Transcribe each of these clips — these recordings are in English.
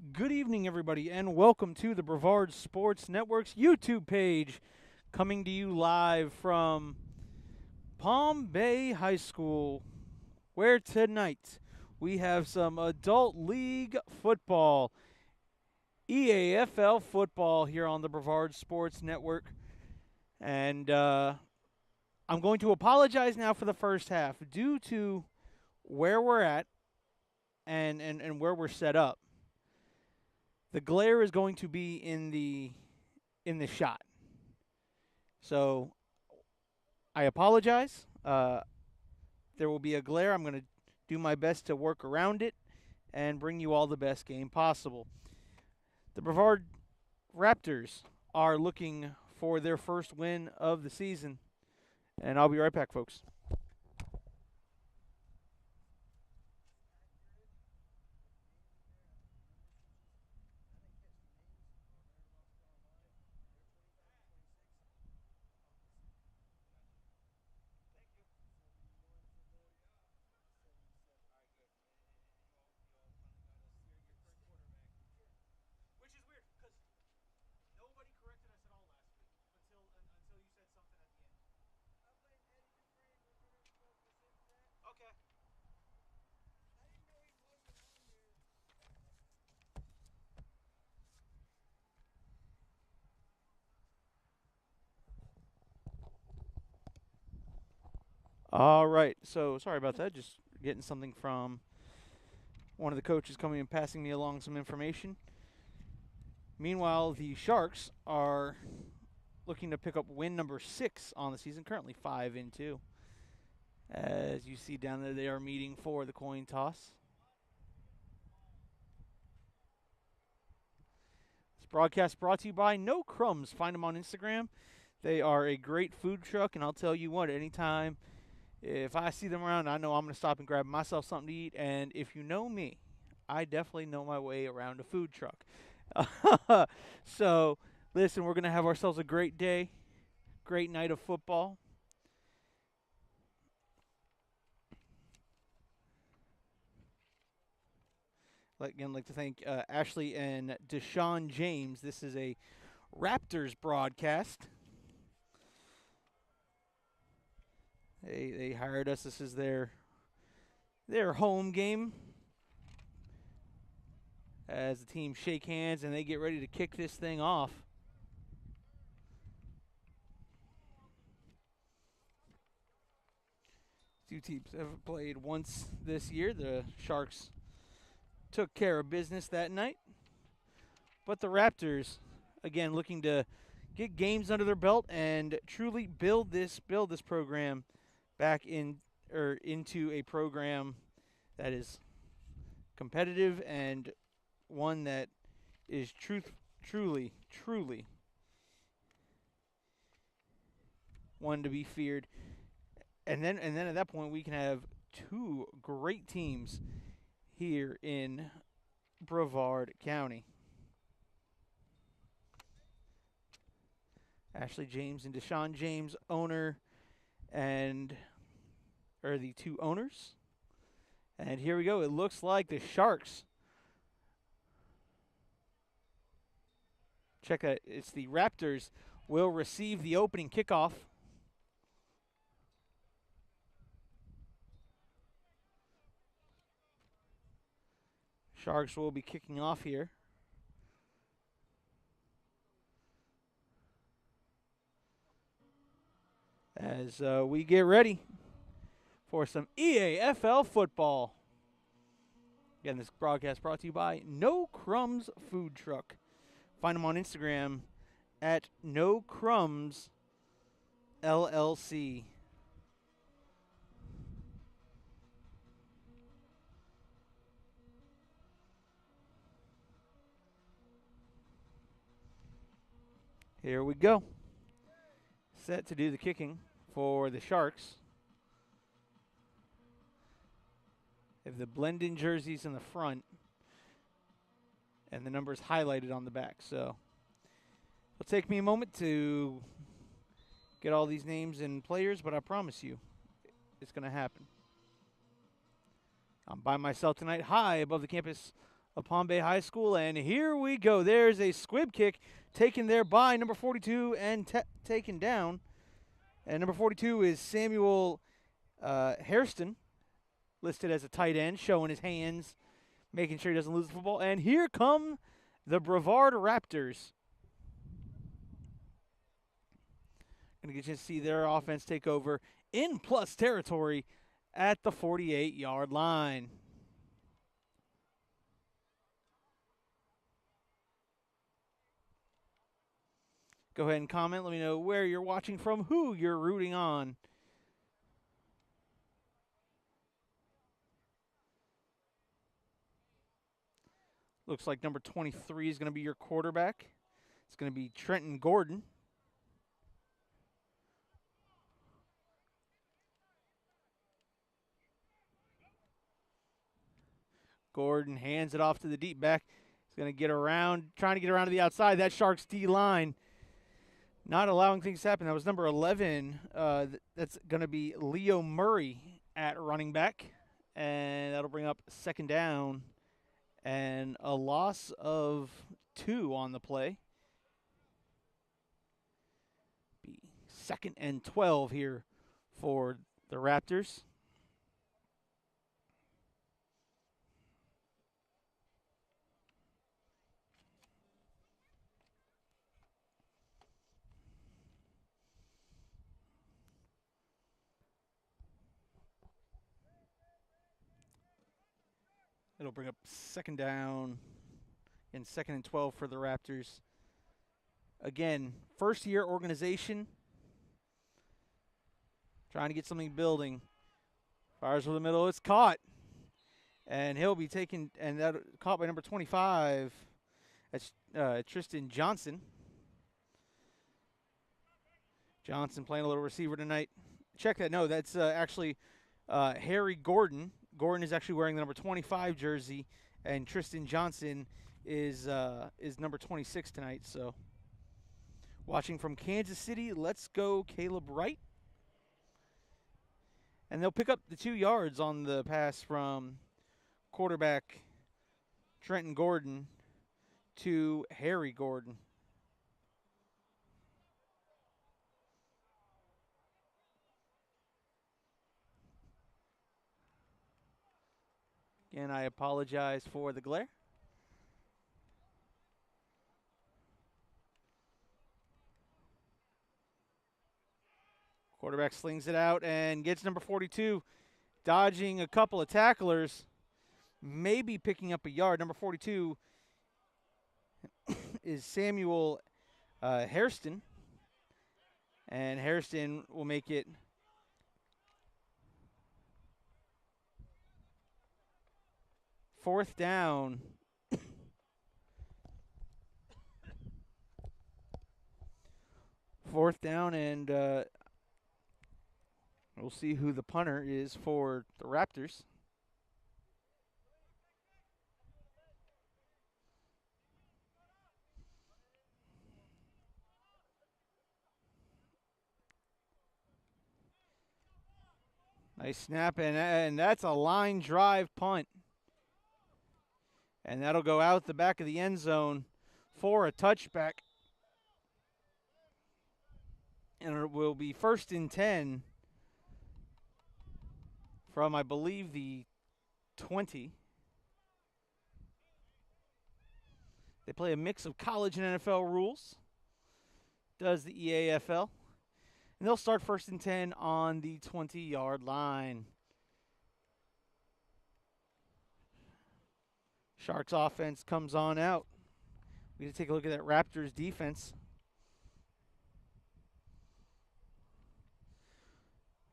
Good evening, everybody, and welcome to the Brevard Sports Network's YouTube page, coming to you live from Palm Bay High School, where tonight we have some adult league football, EAFL football here on the Brevard Sports Network. And I'm going to apologize now for the first half due to where we're at and where we're set up. The glare is going to be in the shot. So I apologize. There will be a glare. I'm going to do my best to work around it and bring you all the best game possible. The Brevard Raptors are looking for their first win of the season. And I'll be right back, folks. Which is weird because nobody corrected us at all last week until you said something at the end. Okay. All right. So sorry about that. Just getting something from one of the coaches coming and passing me along some information. Meanwhile, the Sharks are looking to pick up win number 6 on the season, currently 5-2. As you see down there, they are meeting for the coin toss. This broadcast brought to you by No Crumbs. Find them on Instagram. They are a great food truck, and I'll tell you what, anytime if I see them around, I know I'm going to stop and grab myself something to eat. And if you know me, I definitely know my way around a food truck. So, listen, we're going to have ourselves a great day, great night of football. Again, I'd like to thank Ashley and Deshaun James. This is a Raptors broadcast. They hired us. This is their home game. As the team shake hands and they get ready to kick this thing off. Two teams have played once this year. The Sharks took care of business that night. But the Raptors, again, looking to get games under their belt and truly build this program back into a program that is competitive and one that is truly one to be feared. And then at that point we can have two great teams here in Brevard County. Ashley James and Deshaun James, owner and are the two owners. And here we go. It looks like the Sharks. Check that. It's the Raptors will receive the opening kickoff. Sharks will be kicking off here. As we get ready for some EAFL football. Again, this broadcast brought to you by No Crumbs Food Truck. Find them on Instagram at No Crumbs LLC. Here we go. Set to do the kicking for the Sharks. They have the blend-in jerseys in the front and the numbers highlighted on the back. So it'll take me a moment to get all these names and players, but I promise you it's going to happen. I'm by myself tonight, high above the campus of Palm Bay High School. And here we go. There's a squib kick taken there by number 42 and taken down. And number 42 is Samuel Hairston, listed as a tight end, showing his hands, making sure he doesn't lose the football. And here come the Brevard Raptors. Going to get you to see their offense take over in plus territory at the 48-yard line. Go ahead and comment. Let me know where you're watching from, who you're rooting on. Looks like number 23 is going to be your quarterback. It's going to be Trenton Gordon. Gordon hands it off to the deep back. He's going to get around, trying to get around to the outside. That Sharks D-line not allowing things to happen. That was number 11. That's going to be Leo Murray at running back. And that'll bring up second down and a loss of 2 on the play. Be 2nd and 12 here for the Raptors. It'll bring up second down and 2nd and 12 for the Raptors. Again, first-year organization. Trying to get something building. Fires for the middle. It's caught. And he'll be taken, and that caught by number 25. That's Tristan Johnson. Johnson playing a little receiver tonight. Check that. No, that's actually Harry Gordon. Gordon is actually wearing the number 25 jersey, and Tristan Johnson is number 26 tonight. So, watching from Kansas City, let's go Caleb Wright. And they'll pick up the 2 yards on the pass from quarterback Trenton Gordon to Harry Gordon. Again, I apologize for the glare. Quarterback slings it out and gets number 42, dodging a couple of tacklers, maybe picking up a yard. Number 42 is Samuel Hairston, and Hairston will make it fourth down. Fourth down, and we'll see who the punter is for the Raptors. Nice snap, and that's a line drive punt. And that'll go out the back of the end zone for a touchback. And it will be 1st and 10 from, I believe, the 20. They play a mix of college and NFL rules. Does the EAFL. And they'll start 1st and 10 on the 20-yard line. Sharks offense comes on out. We need to take a look at that Raptors defense.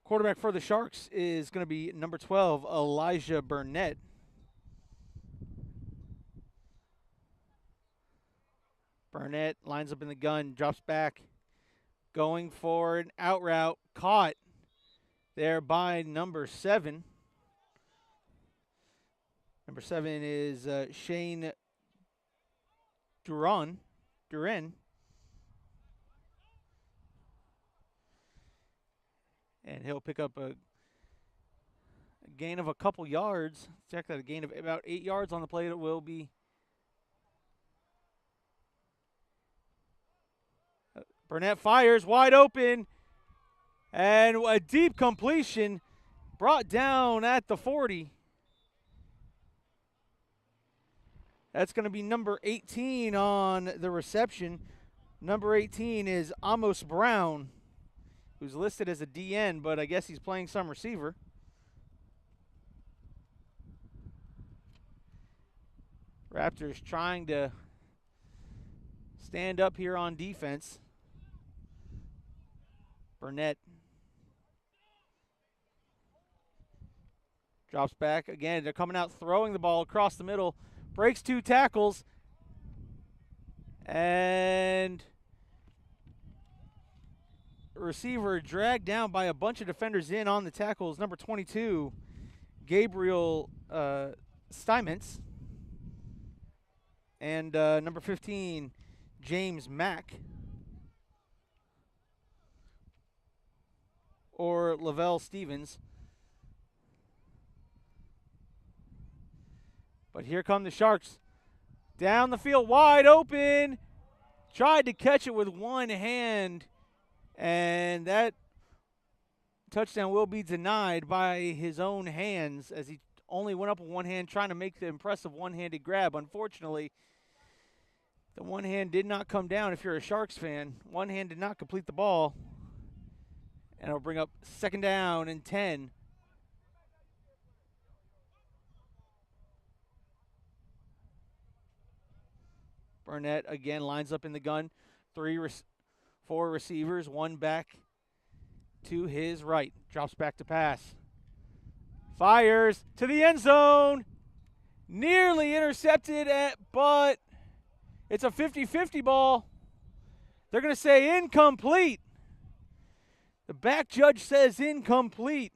Quarterback for the Sharks is going to be number 12, Elijah Burnett. Burnett lines up in the gun, drops back, going for an out route, caught there by number 7. Number 7 is Shane Duran. And he'll pick up a gain of a couple yards. Check that, a gain of about 8 yards on the play. It will be. Burnett fires wide open. And a deep completion brought down at the 40. That's going to be number 18 on the reception. Number 18 is Amos Brown, who's listed as a DN, but I guess he's playing some receiver. Raptors trying to stand up here on defense. Burnett drops back. Again, they're coming out throwing the ball across the middle. Breaks 2 tackles. And receiver dragged down by a bunch of defenders in on the tackles. Number 22, Gabriel Steinmetz. And number 15, James Mack. Or Lavelle Stevens. But here come the Sharks. Down the field, wide open. Tried to catch it with one hand. And that touchdown will be denied by his own hands as he only went up with one hand trying to make the impressive one-handed grab. Unfortunately, the one hand did not come down if you're a Sharks fan. One hand did not complete the ball. And it'll bring up 2nd down and 10. Burnett again lines up in the gun. 4 receivers, 1 back to his right. Drops back to pass. Fires to the end zone. Nearly intercepted, but it's a 50-50 ball. They're going to say incomplete. The back judge says incomplete.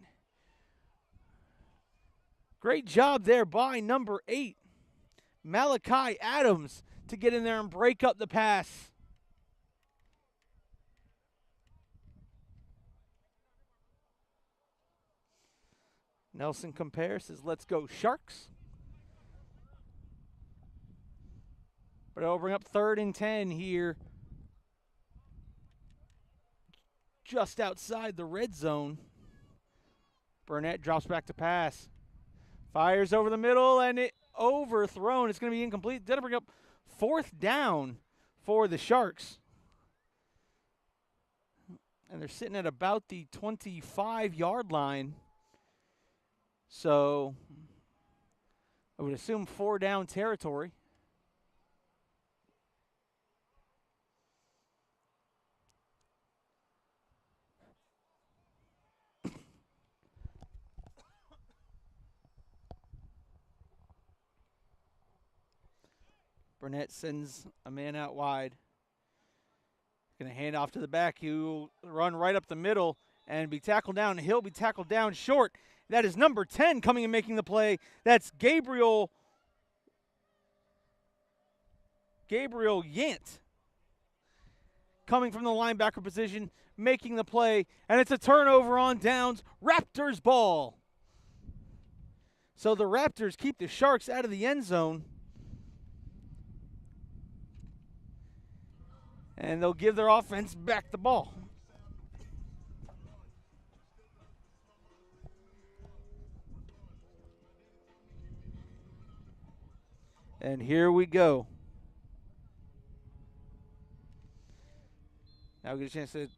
Great job there by number 8, Malachi Adams, to get in there and break up the pass. Nelson compares, says, let's go Sharks. But it'll bring up 3rd and 10 here. Just outside the red zone. Burnett drops back to pass. Fires over the middle, and it overthrown. It's going to be incomplete. That'll bring up 4th down for the Sharks. And they're sitting at about the 25-yard line. So I would assume 4 down territory. Burnett sends a man out wide. Going to hand off to the back. He'll run right up the middle and be tackled down. He'll be tackled down short. That is number 10 coming and making the play. That's Gabriel Yant coming from the linebacker position, making the play. And it's a turnover on downs. Raptors ball. So the Raptors keep the Sharks out of the end zone. And they'll give their offense back the ball. And here we go. Now we get a chance to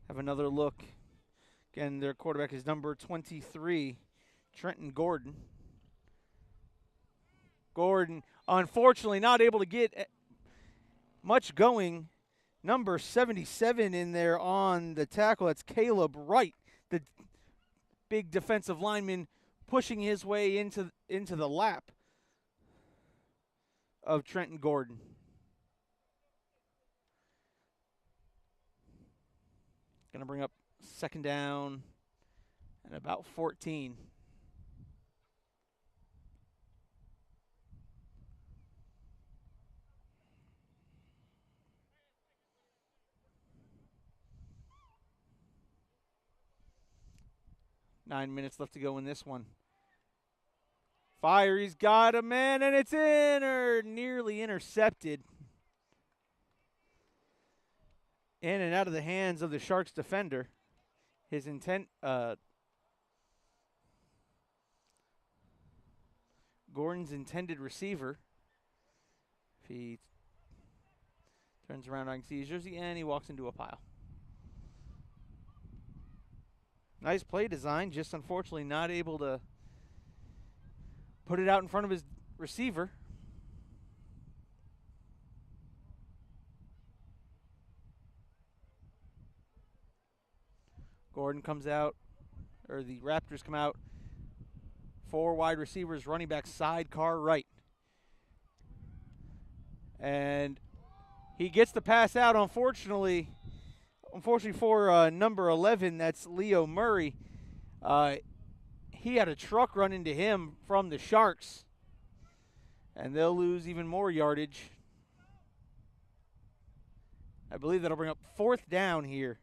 have another look. Again, their quarterback is number 23, Trenton Gordon. Gordon, unfortunately, not able to get much going. Number 77 in there on the tackle. That's Caleb Wright, the big defensive lineman, pushing his way into the lap of Trenton Gordon. Going to bring up 2nd down and about 14. 9 minutes left to go in this one. Fire, he's got a man, and it's in, or nearly intercepted. In and out of the hands of the Sharks defender. His intent, Gordon's intended receiver. If he turns around, I can see his jersey, and he walks into a pile. Nice play design, just unfortunately not able to put it out in front of his receiver. Gordon comes out, or the Raptors come out. 4 wide receivers, running back sidecar right. And he gets the pass out, unfortunately for number 11, that's Leo Murray. He had a truck run into him from the Sharks, and they'll lose even more yardage. I believe that'll bring up 4th down here.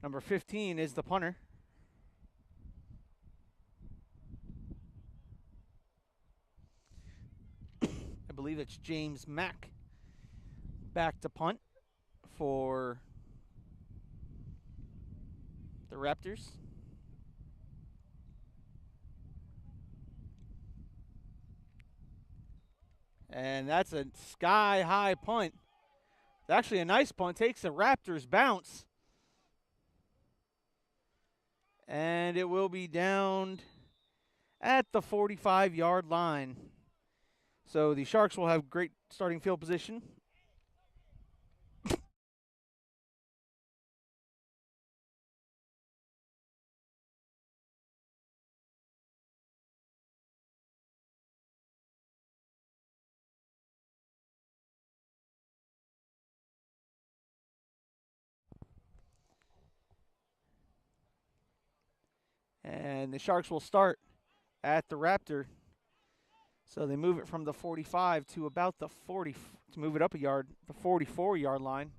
Number 15 is the punter. I believe it's James Mack back to punt for the Raptors. And that's a sky-high punt. It's actually a nice punt. Takes a Raptors bounce. And it will be downed at the 45-yard line. So the Sharks will have great starting field position. And the Sharks will start at the Raptor. So they move it from the 45 to about the 40, to move it up a yard, the 44-yard line.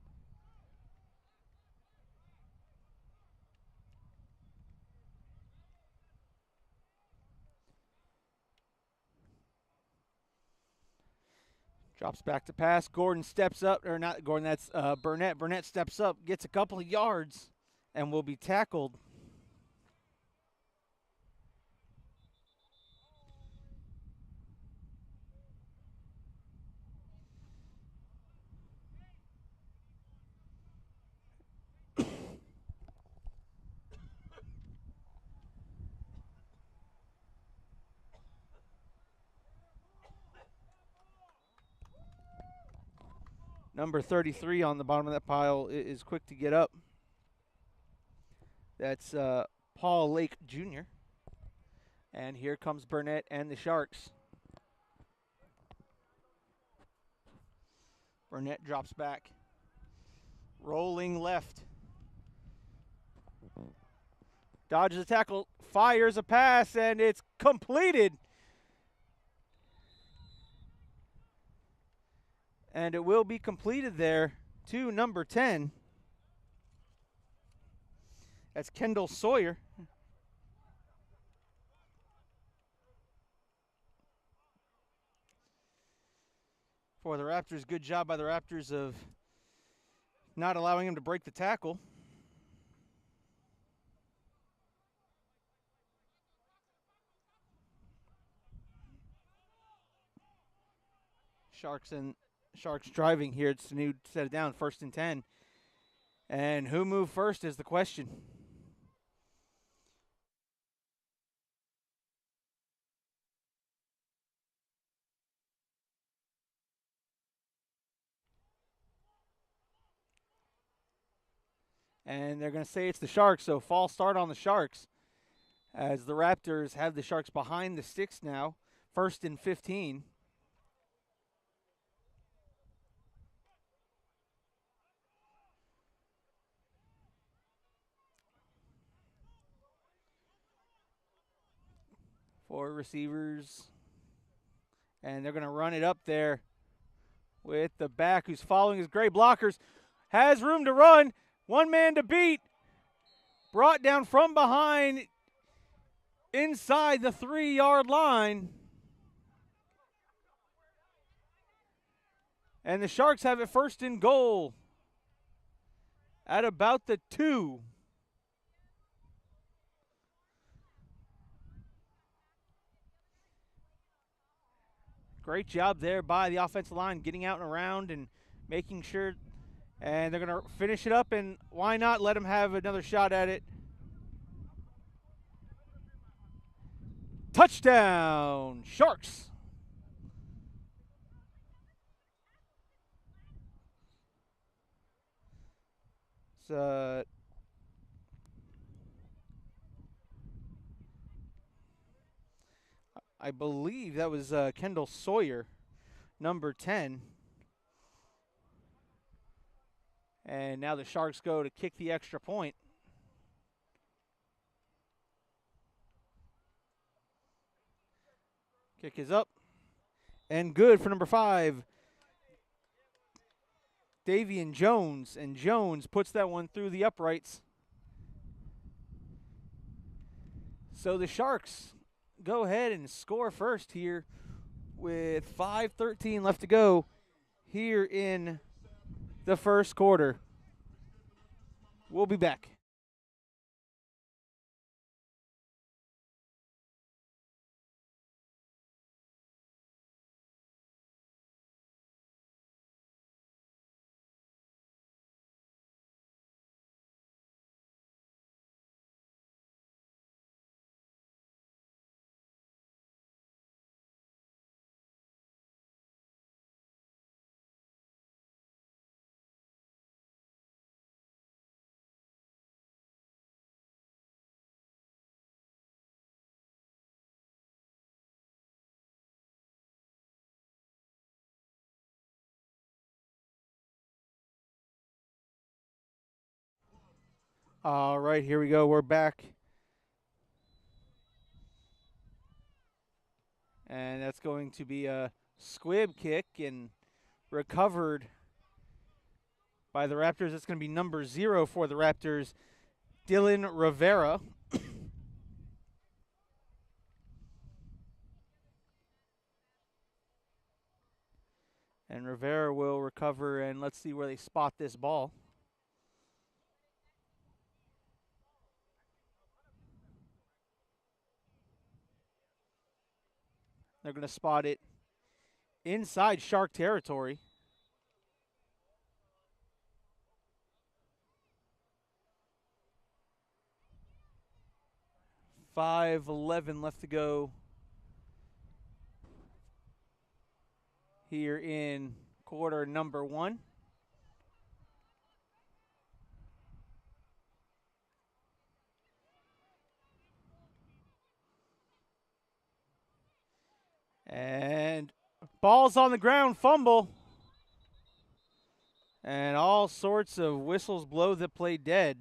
Drops back to pass. Gordon steps up, or not Gordon, that's Burnett. Burnett steps up, gets a couple of yards, and will be tackled. Number 33 on the bottom of that pile is quick to get up. That's Paul Lake Jr. And here comes Burnett and the Sharks. Burnett drops back. Rolling left. Dodges a tackle, fires a pass, and it's completed. And it will be completed there to number 10. That's Kendall Sawyer. For the Raptors, good job by the Raptors of not allowing him to break the tackle. Sharks driving here. It's new set it down, 1st and 10. And who moved first is the question. And they're going to say it's the Sharks, so false start on the Sharks as the Raptors have the Sharks behind the sticks now, 1st and 15. Four receivers, and they're going to run it up there with the back, who's following his gray blockers. Has room to run. One man to beat. Brought down from behind inside the 3-yard line. And the Sharks have it first and goal at about the 2. Great job there by the offensive line, getting out and around and making sure. And they're going to finish it up, and why not let them have another shot at it? Touchdown, Sharks. I believe that was Kendall Sawyer, number 10. And now the Sharks go to kick the extra point. Kick is up and good for number 5, Davian Jones. And Jones puts that one through the uprights. So the Sharks go ahead and score first here with 5:13 left to go here in the first quarter. We'll be back. All right, here we go. We're back. And that's going to be a squib kick and recovered by the Raptors. It's going to be number 0 for the Raptors, Dylan Rivera. And Rivera will recover, and let's see where they spot this ball. They're going to spot it inside Shark territory. 5:11 left to go here in quarter number 1. And ball's on the ground, fumble. And all sorts of whistles blow the play dead.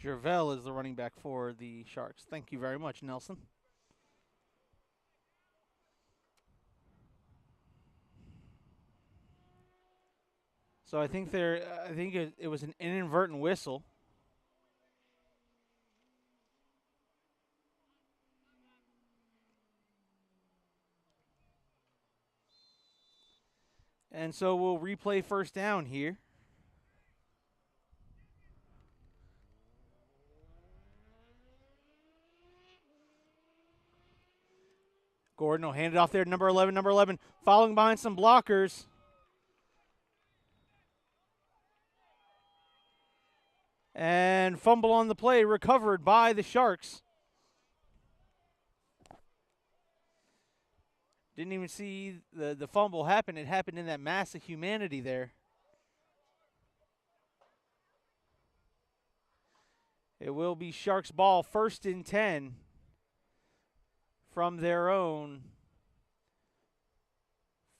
Jervell is the running back for the Sharks. Thank you very much, Nelson. So I think it was an inadvertent whistle. And so we'll replay first down here. Gordon will hand it off there to number 11, following behind some blockers. And fumble on the play, recovered by the Sharks. Didn't even see the fumble happen. It happened in that mass of humanity there. It will be Sharks ball, 1st and 10 from their own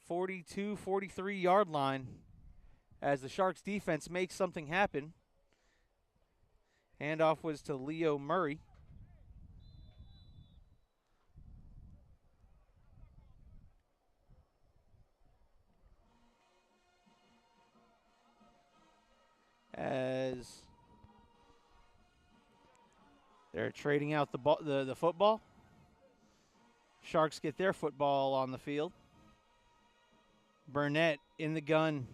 42, 43-yard line as the Sharks defense makes something happen. Handoff was to Leo Murray. As they're trading out the football. Sharks get their football on the field. Burnett in the gun.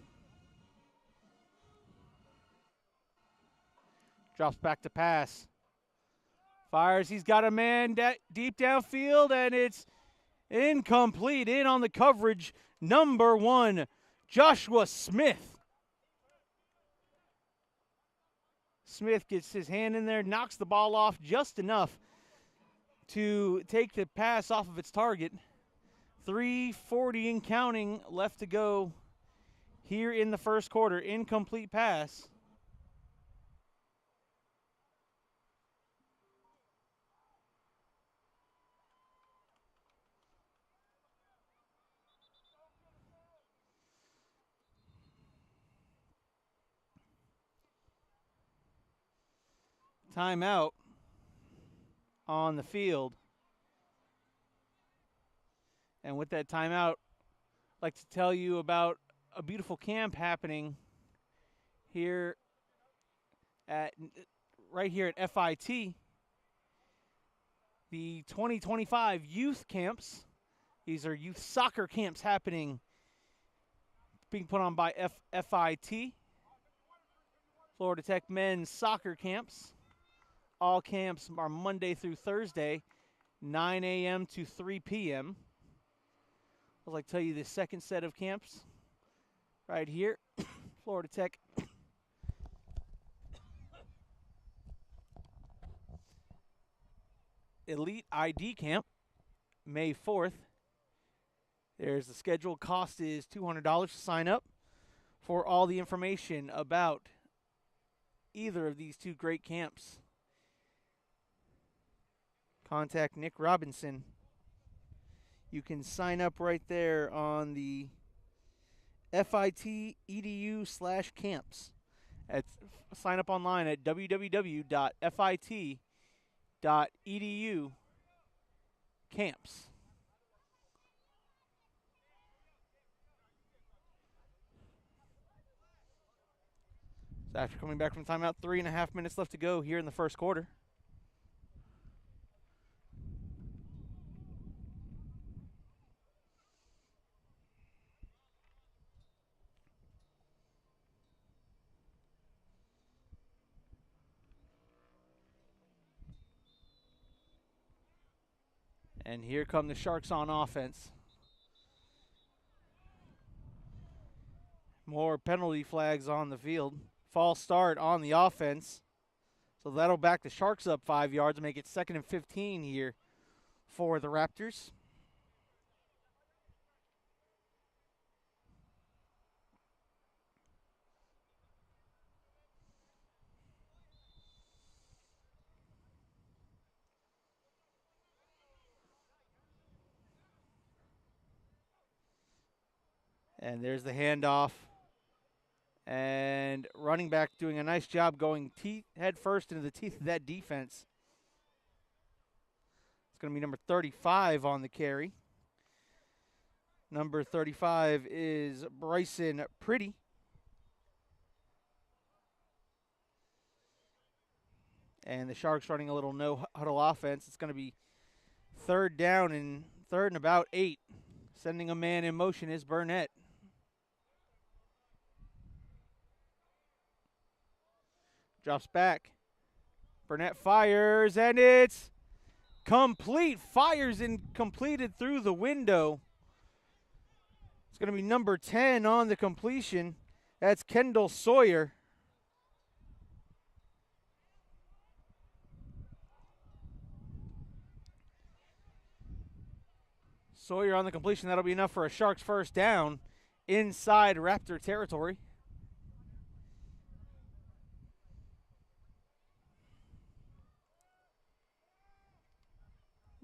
Drops back to pass. Fires. He's got a man deep downfield, and it's incomplete. In on the coverage, number 1, Joshua Smith. Smith gets his hand in there, knocks the ball off just enough to take the pass off of its target. 3:40 and counting left to go here in the first quarter. Incomplete pass. Timeout on the field. And with that timeout, I'd like to tell you about a beautiful camp happening here right here at FIT. The 2025 youth camps. These are youth soccer camps happening, being put on by FIT. Florida Tech men's soccer camps. All camps are Monday through Thursday, 9 a.m. to 3 p.m. I'd like to tell you the second set of camps right here. Florida Tech Elite ID Camp, May 4th. There's the schedule. Cost is $200 to sign up. For all the information about either of these two great camps, contact Nick Robinson. You can sign up right there on the FIT edu/camps. Sign up online at www.fit.edu camps. So after coming back from timeout, 3.5 minutes left to go here in the first quarter. And here come the Sharks on offense. More penalty flags on the field. False start on the offense. So that'll back the Sharks up 5 yards and make it 2nd and 15 here for the Raptors. And there's the handoff. And running back doing a nice job going head first into the teeth of that defense. It's going to be number 35 on the carry. Number 35 is Bryson Pretty. And the Sharks running a little no-huddle offense. It's going to be third and about 8. Sending a man in motion is Burnett. Drops back. Burnett fires, and it's complete. Fires and completed through the window. It's going to be number 10 on the completion. That's Kendall Sawyer. Sawyer on the completion. That'll be enough for a Sharks first down inside Raptor territory.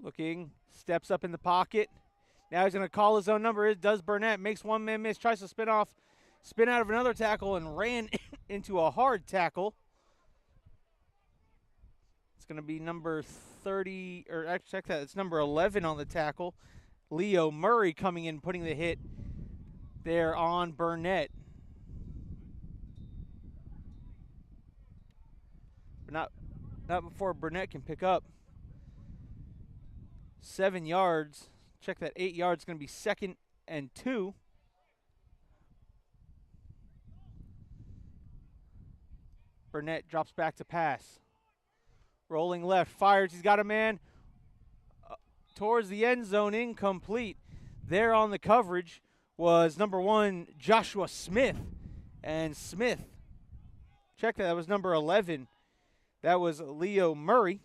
Looking, Steps up in the pocket. Now he's going to call his own number. It does Burnett. Makes one man miss. Tries to spin out of another tackle and ran into a hard tackle. It's going to be number 30, or actually check that. It's number 11 on the tackle. Leo Murray coming in, putting the hit there on Burnett. But not before Burnett can pick up 7 yards. Check that, 8 yards. Going to be 2nd and 2. Burnett drops back to pass. Rolling left, fires. He's got a man towards the end zone, incomplete. There on the coverage was number 1, Joshua Smith. And Smith, check that was number 11. That was Leo Murray.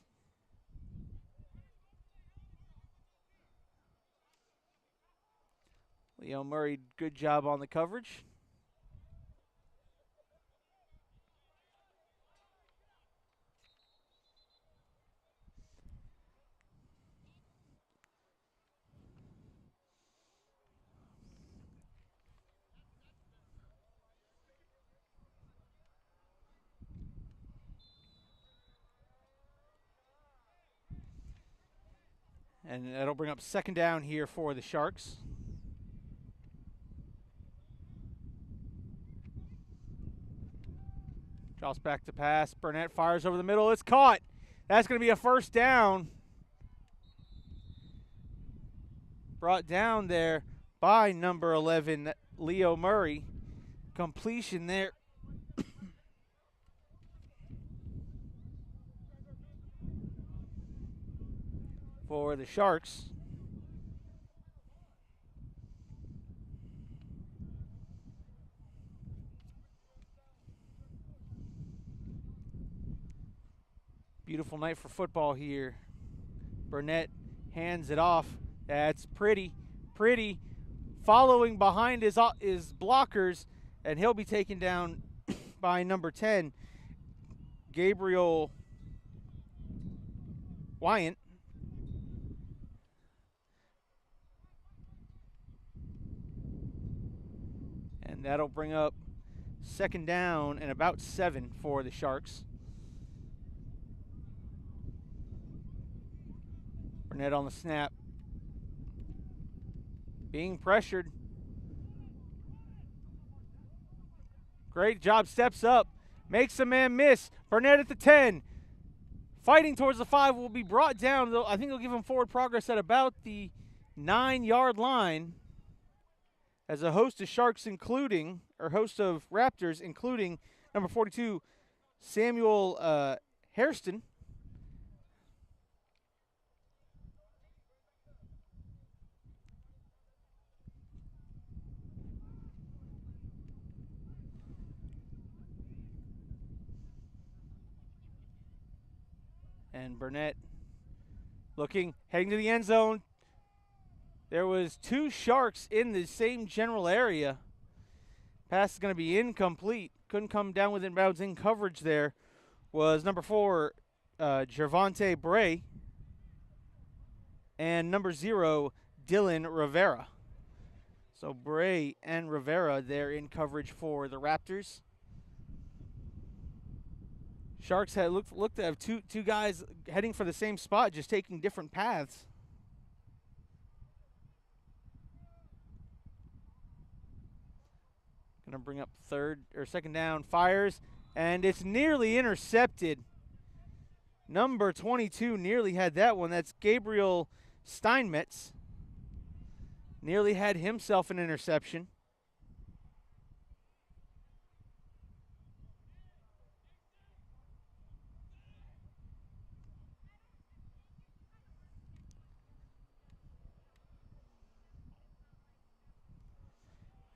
Leo Murray, good job on the coverage. And that'll bring up 2nd down here for the Sharks. Drops back to pass. Burnett fires over the middle. It's caught. That's going to be a 1st down. Brought down there by number 11, Leo Murray. Completion there. For the Sharks. Beautiful night for football here. Burnett hands it off. That's pretty. Following behind his blockers, and he'll be taken down by number 10, Gabriel Wyant. And that'll bring up 2nd down and about 7 for the Sharks. Burnett on the snap. Being pressured. Great job, steps up. Makes a man miss. Burnett at the 10. Fighting towards the 5, will be brought down. I think they'll give him forward progress at about the 9-yard line. As a host of Sharks host of Raptors, including number 42, Samuel Hairston. And Burnett heading to the end zone. There was 2 Sharks in the same general area. Pass is going to be incomplete. Couldn't come down within bounds. In coverage there was number 4, Gervonta Bray. And number 0, Dylan Rivera. So Bray and Rivera there in coverage for the Raptors. Sharks had looked to have two guys heading for the same spot, just taking different paths. Gonna bring up 2nd down, fires, and it's nearly intercepted. Number 22 nearly had that one. That's Gabriel Steinmetz. Nearly had himself an interception.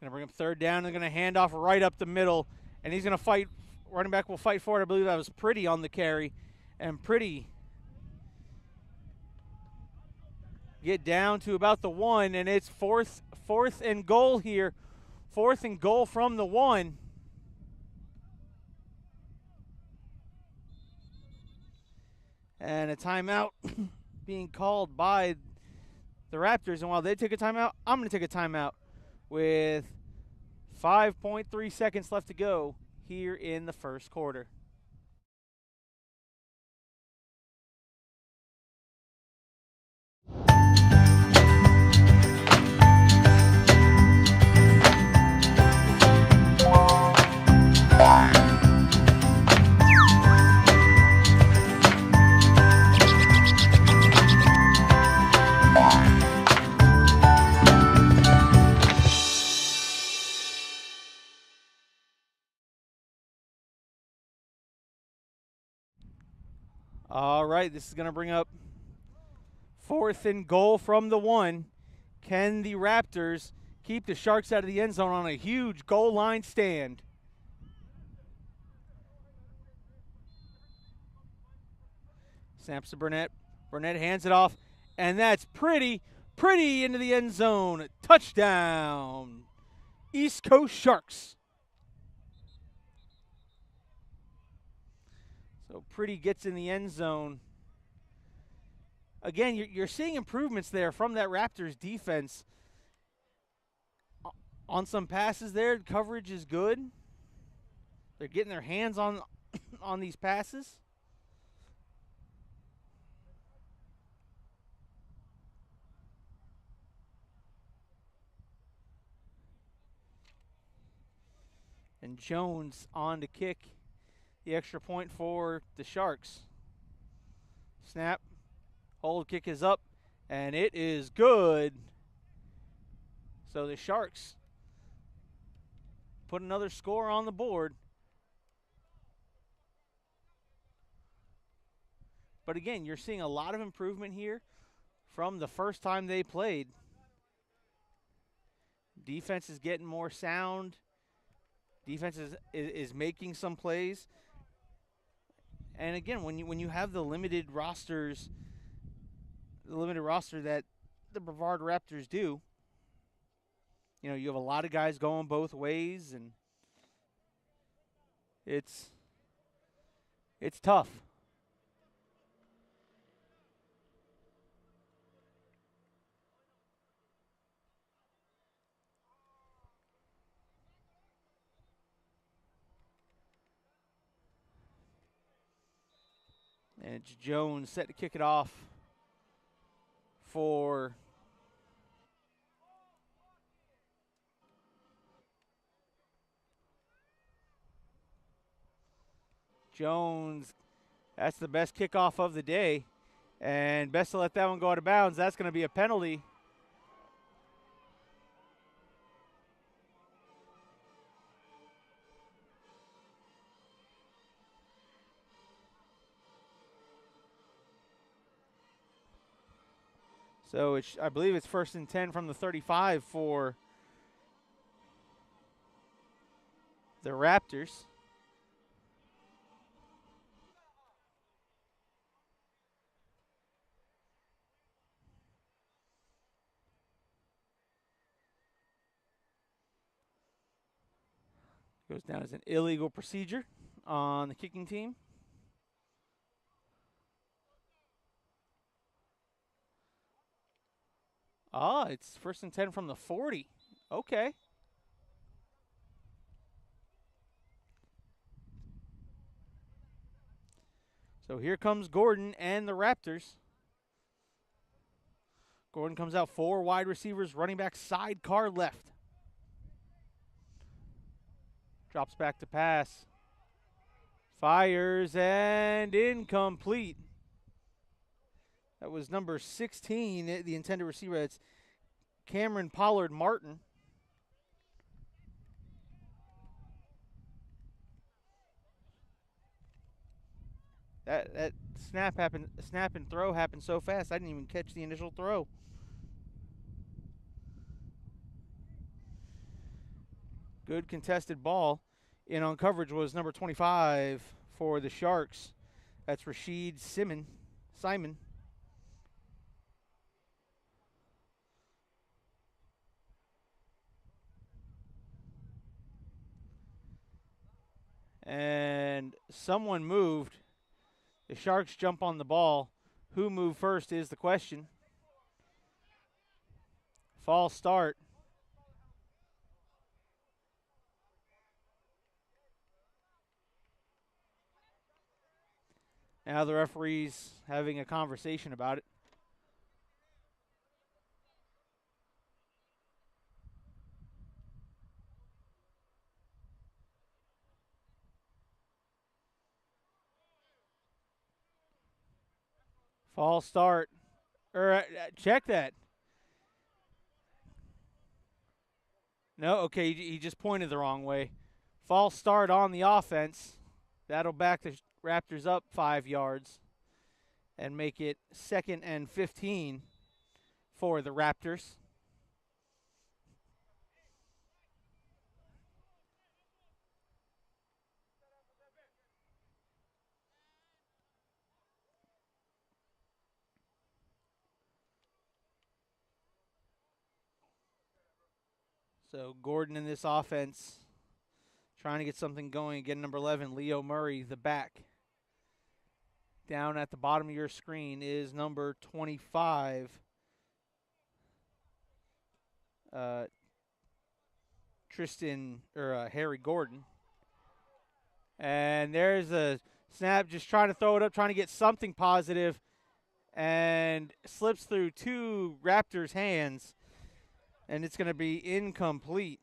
Going to bring up 3rd down. They're going to hand off right up the middle. And he's going to fight. Running back will fight for it. I believe that was Pretty on the carry. And Pretty get down to about the 1. And it's fourth and goal here. 4th and goal from the 1. And a timeout being called by the Raptors. And while they take a timeout, I'm going to take a timeout with 5.3 seconds left to go here in the first quarter. All right, this is going to bring up 4th and goal from the 1. Can the Raptors keep the Sharks out of the end zone on a huge goal line stand? Snaps to Burnett. Burnett hands it off, and that's pretty into the end zone. Touchdown, East Coast Sharks. So Pretty gets in the end zone. Again, you're seeing improvements there from that Raptors defense. On some passes there, coverage is good. They're getting their hands on these passes. And Jones on to kick the extra point for the Sharks. Snap. Hold kick is up, and it is good. So the Sharks put another score on the board. But again, you're seeing a lot of improvement here from the first time they played. Defense is getting more sound. Defense is making some plays. And again, when you have the limited roster that the Brevard Raptors do, you have a lot of guys going both ways, and it's tough. And it's Jones set to kick it off for Jones. That's the best kickoff of the day. And best to let that one go out of bounds. That's going to be a penalty. So I believe it's 1st and 10 from the 35 for the Raptors. Goes down as an illegal procedure on the kicking team. It's 1st and 10 from the 40. Okay. So here comes Gordon and the Raptors. Gordon comes out, 4 wide receivers, running back sidecar left. Drops back to pass. Fires and incomplete. That was number 16, the intended receiver. It's Cameron Pollard Martin. That snap and throw happened so fast, I didn't even catch the initial throw. Good contested ball. In on coverage was number 25 for the Sharks. That's Rashid Simon. And someone moved. The Sharks jump on the ball. Who moved first is the question. False start. Now the referee's having a conversation about it. False start. Check that. No, okay, he just pointed the wrong way. False start on the offense. That'll back the Raptors up 5 yards and make it 2nd and 15 for the Raptors. So Gordon in this offense trying to get something going. Again, number 11, Leo Murray, the back. Down at the bottom of your screen is number 25, Harry Gordon. And there's a snap, just trying to throw it up, trying to get something positive, and slips through 2 Raptors' hands, and it's going to be incomplete.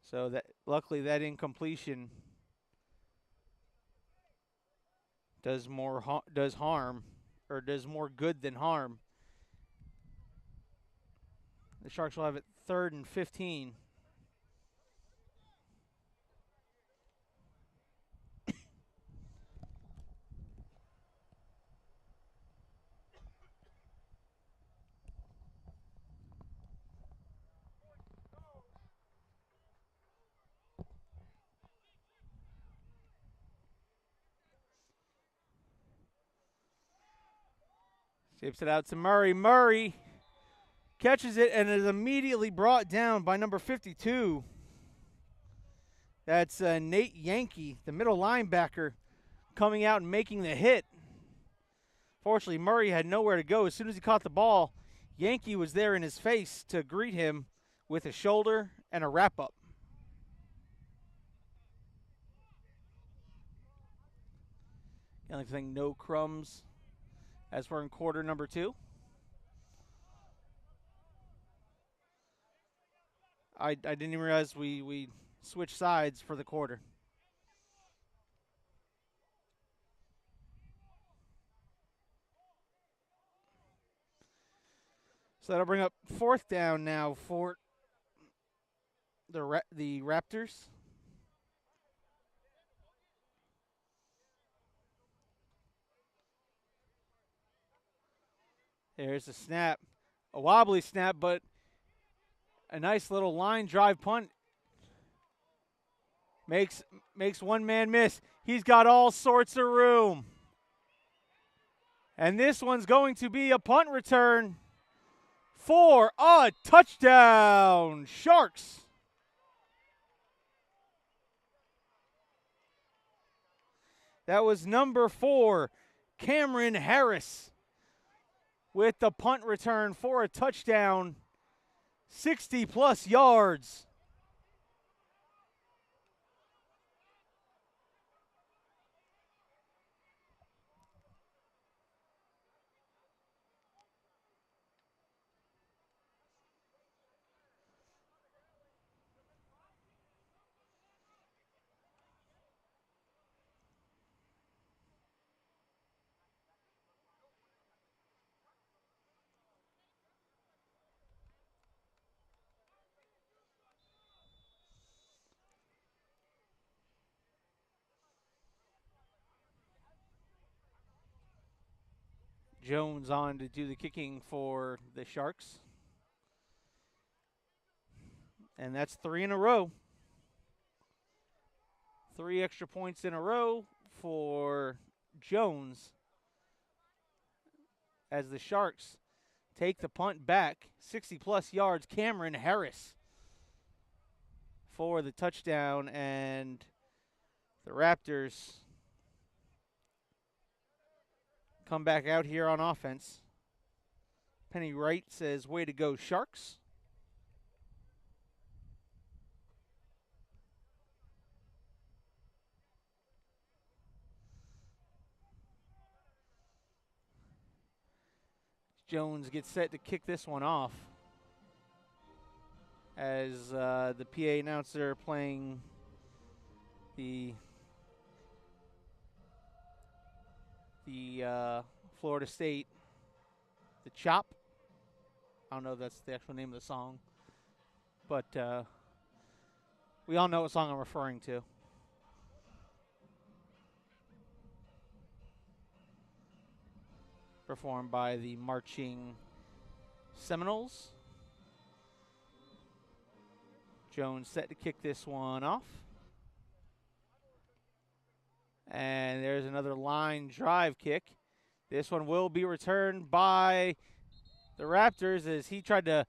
So that luckily that incompletion does more good than harm. The Sharks will have it 3rd and 15. Tips it out to Murray. Murray catches it and is immediately brought down by number 52. That's Nate Yankee, the middle linebacker, coming out and making the hit. Fortunately, Murray had nowhere to go. As soon as he caught the ball, Yankee was there in his face to greet him with a shoulder and a wrap-up. The only thing, no crumbs as we're in quarter number 2. I didn't even realize we switched sides for the quarter. So that'll bring up 4th down now for the Raptors. There's a snap, a wobbly snap, but a nice little line drive punt. Makes one man miss. He's got all sorts of room. And this one's going to be a punt return for a touchdown, Sharks. That was number 4, Cameron Harris, with the punt return for a touchdown, 60-plus yards. Jones on to do the kicking for the Sharks. And that's 3 in a row. 3 extra points in a row for Jones as the Sharks take the punt back. 60-plus yards, Cameron Harris for the touchdown, and the Raptors come back out here on offense. Penny Wright says, way to go, Sharks. Jones gets set to kick this one off as the PA announcer playing the Florida State, the Chop. I don't know if that's the actual name of the song, but we all know what song I'm referring to. Performed by the Marching Seminoles. Jones set to kick this one off. And there's another line drive kick. This one will be returned by the Raptors as he thought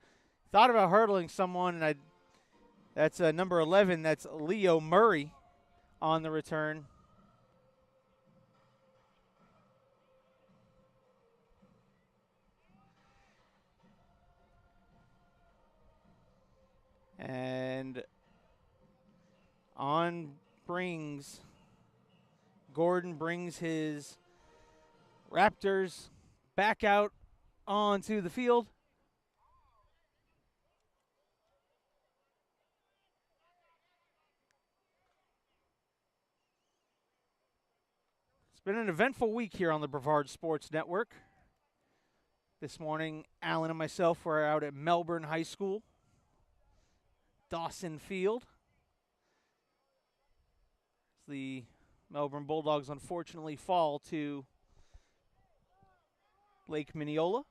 about hurdling someone. And that's number 11. That's Leo Murray on the return. And Gordon brings his Raptors back out onto the field. It's been an eventful week here on the Brevard Sports Network. This morning, Alan and myself were out at Melbourne High School, Dawson Field. The Melbourne Bulldogs unfortunately fall to Lake Mineola.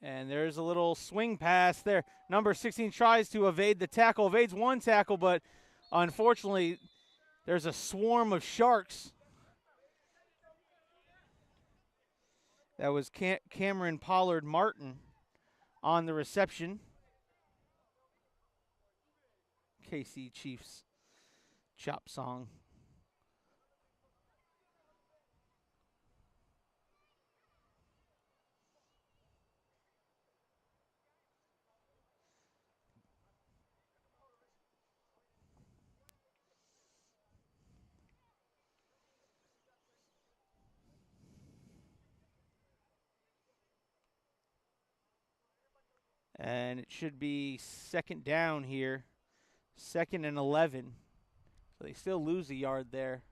And there's a little swing pass there. Number 16 tries to evade the tackle, evades one tackle, but unfortunately there's a swarm of Sharks. That was Cameron Pollard Martin on the reception. KC Chiefs chop song. And it should be second down here. 2nd and 11. So they still lose a yard there.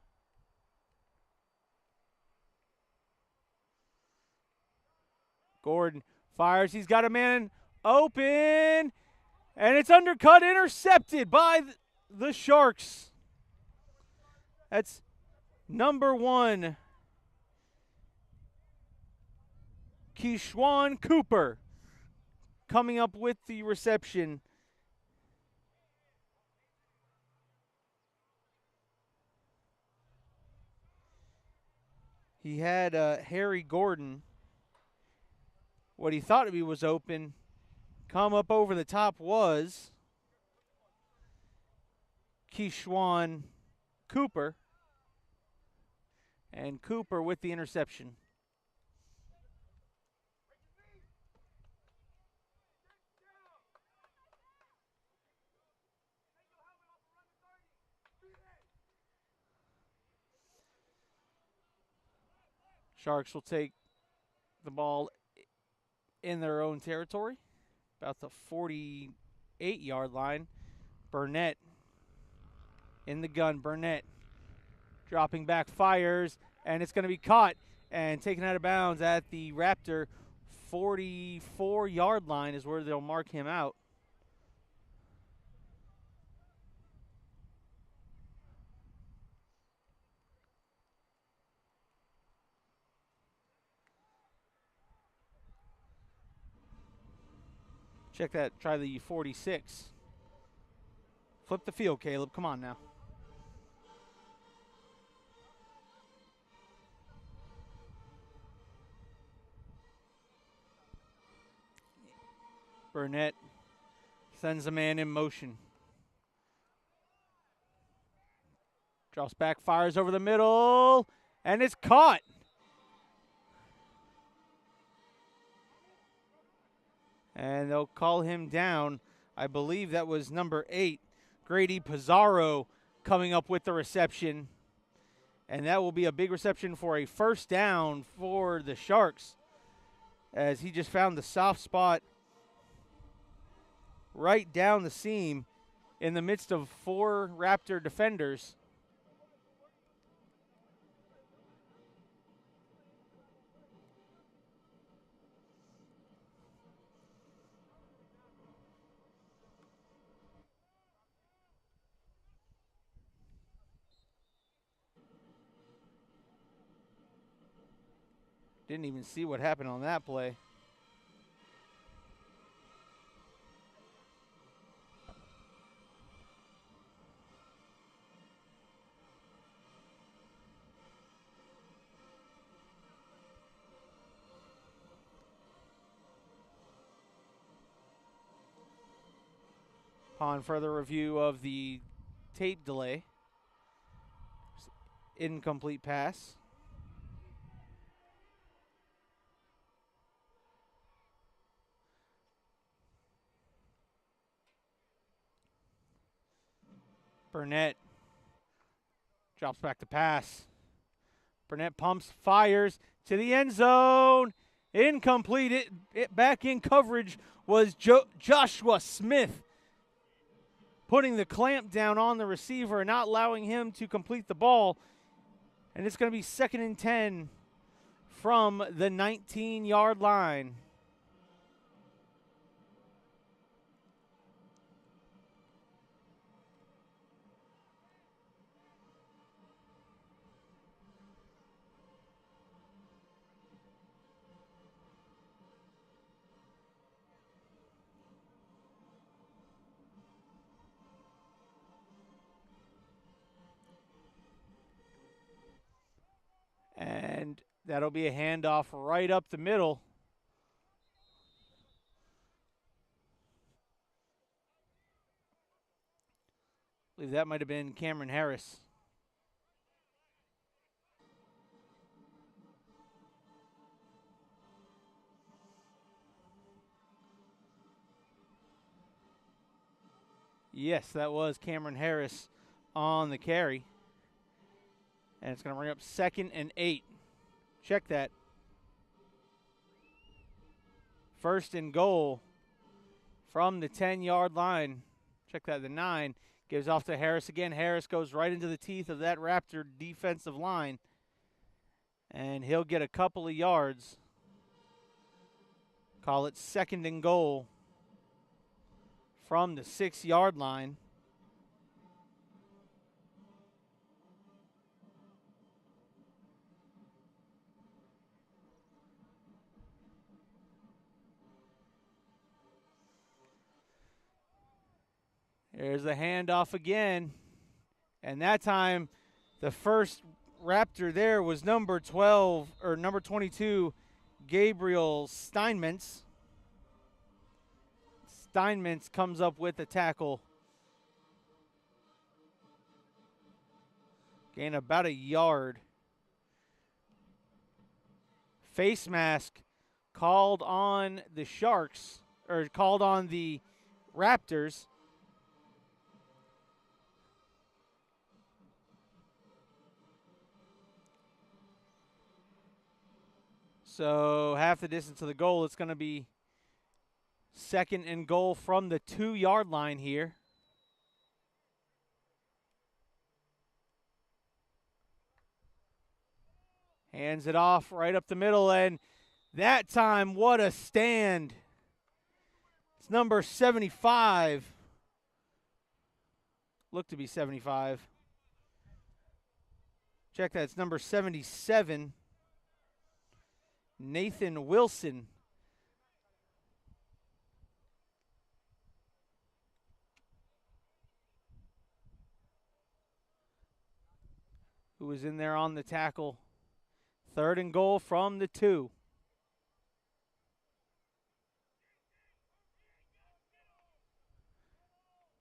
Gordon fires. He's got a man open. And it's undercut, intercepted by the Sharks. That's number 1, Keyshawn Cooper, coming up with the reception. He had Harry Gordon, what he thought he was open, come up over the top was Keyshawn Cooper, and Cooper with the interception. Sharks will take the ball in their own territory, about the 48-yard line. Burnett in the gun. Burnett dropping back, fires, and it's going to be caught and taken out of bounds at the Raptor 44-yard line is where they'll mark him out. Check that. Try the 46. Flip the field, Caleb. Come on now. Burnett sends a man in motion. Drops back, fires over the middle, and it's caught. And they'll call him down. I believe that was number 8, Grady Pizarro, coming up with the reception. And that will be a big reception for a first down for the Sharks, as he just found the soft spot right down the seam in the midst of 4 Raptor defenders. Didn't even see what happened on that play. Upon further review of the tape delay, incomplete pass. Burnett drops back to pass. Burnett pumps, fires to the end zone. Incomplete. It back in coverage was Joshua Smith, putting the clamp down on the receiver and not allowing him to complete the ball. And it's going to be 2nd and 10 from the 19-yard line. And that'll be a handoff right up the middle. I believe that might have been Cameron Harris. Yes, that was Cameron Harris on the carry. And it's going to bring up 2nd and 8. Check that. 1st and goal from the 10-yard line. Check that, the 9. Gives off to Harris again. Harris goes right into the teeth of that Raptor defensive line. And he'll get a couple of yards. Call it 2nd and goal from the 6-yard line. There's the handoff again. And that time, the first Raptor there was number 12, or number 22, Gabriel Steinmetz. Steinmetz comes up with the tackle. Gain about a yard. Face mask called on the Sharks, or called on the Raptors. So half the distance to the goal. It's going to be 2nd and goal from the 2-yard line here. Hands it off right up the middle, and that time, what a stand. It's number 75. Looked to be 75. Check that, it's number 77. Nathan Wilson. Who was in there on the tackle. 3rd and goal from the 2.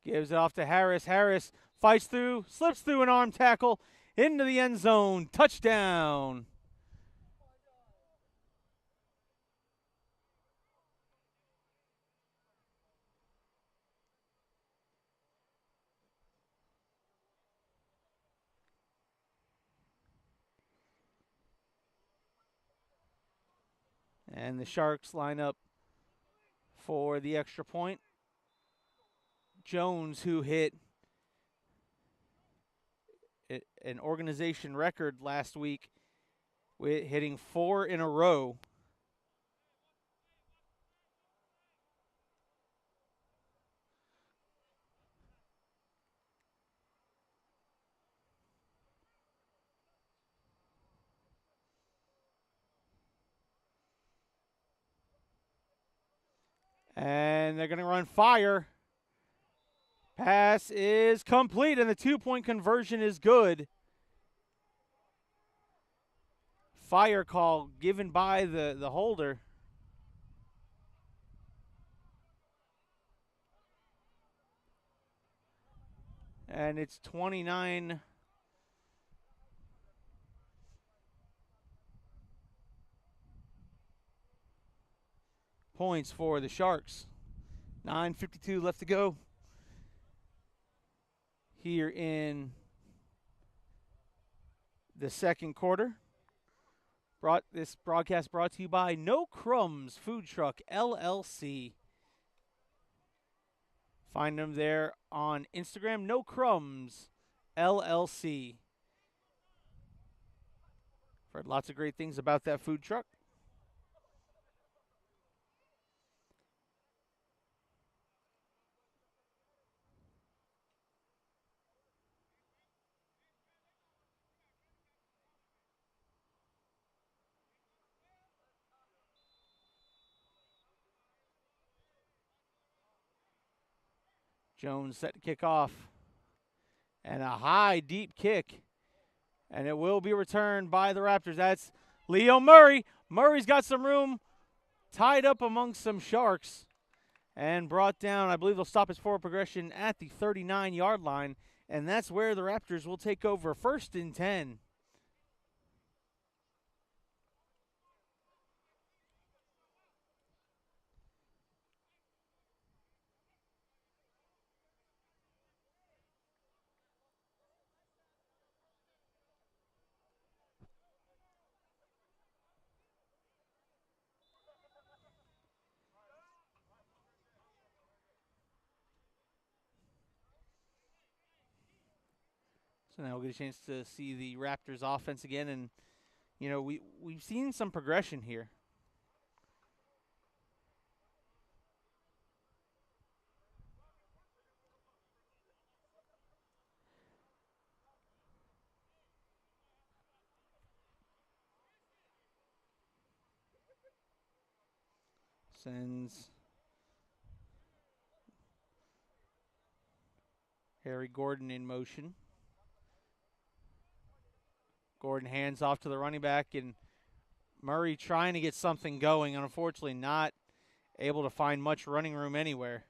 Gives it off to Harris. Harris fights through, slips through an arm tackle into the end zone. Touchdown. And the Sharks line up for the extra point. Jones, who hit an organization record last week with hitting 4 in a row. And they're going to run fire. Pass is complete, and the 2-point conversion is good. Fire call given by the holder. And it's 29 points for the Sharks. 9:52 left to go here in the second quarter. This broadcast brought to you by No Crumbs Food Truck LLC. Find them there on Instagram, No Crumbs LLC. I've heard lots of great things about that food truck. Jones set to kick off. And a high, deep kick. And it will be returned by the Raptors. That's Leo Murray. Murray's got some room tied up amongst some Sharks and brought down. I believe they'll stop his forward progression at the 39-yard line. And that's where the Raptors will take over. 1st and 10. So now we'll get a chance to see the Raptors offense again. And, you know, we've seen some progression here. Sends Harry Gordon in motion. Gordon hands off to the running back, and Murray trying to get something going, and unfortunately not able to find much running room anywhere.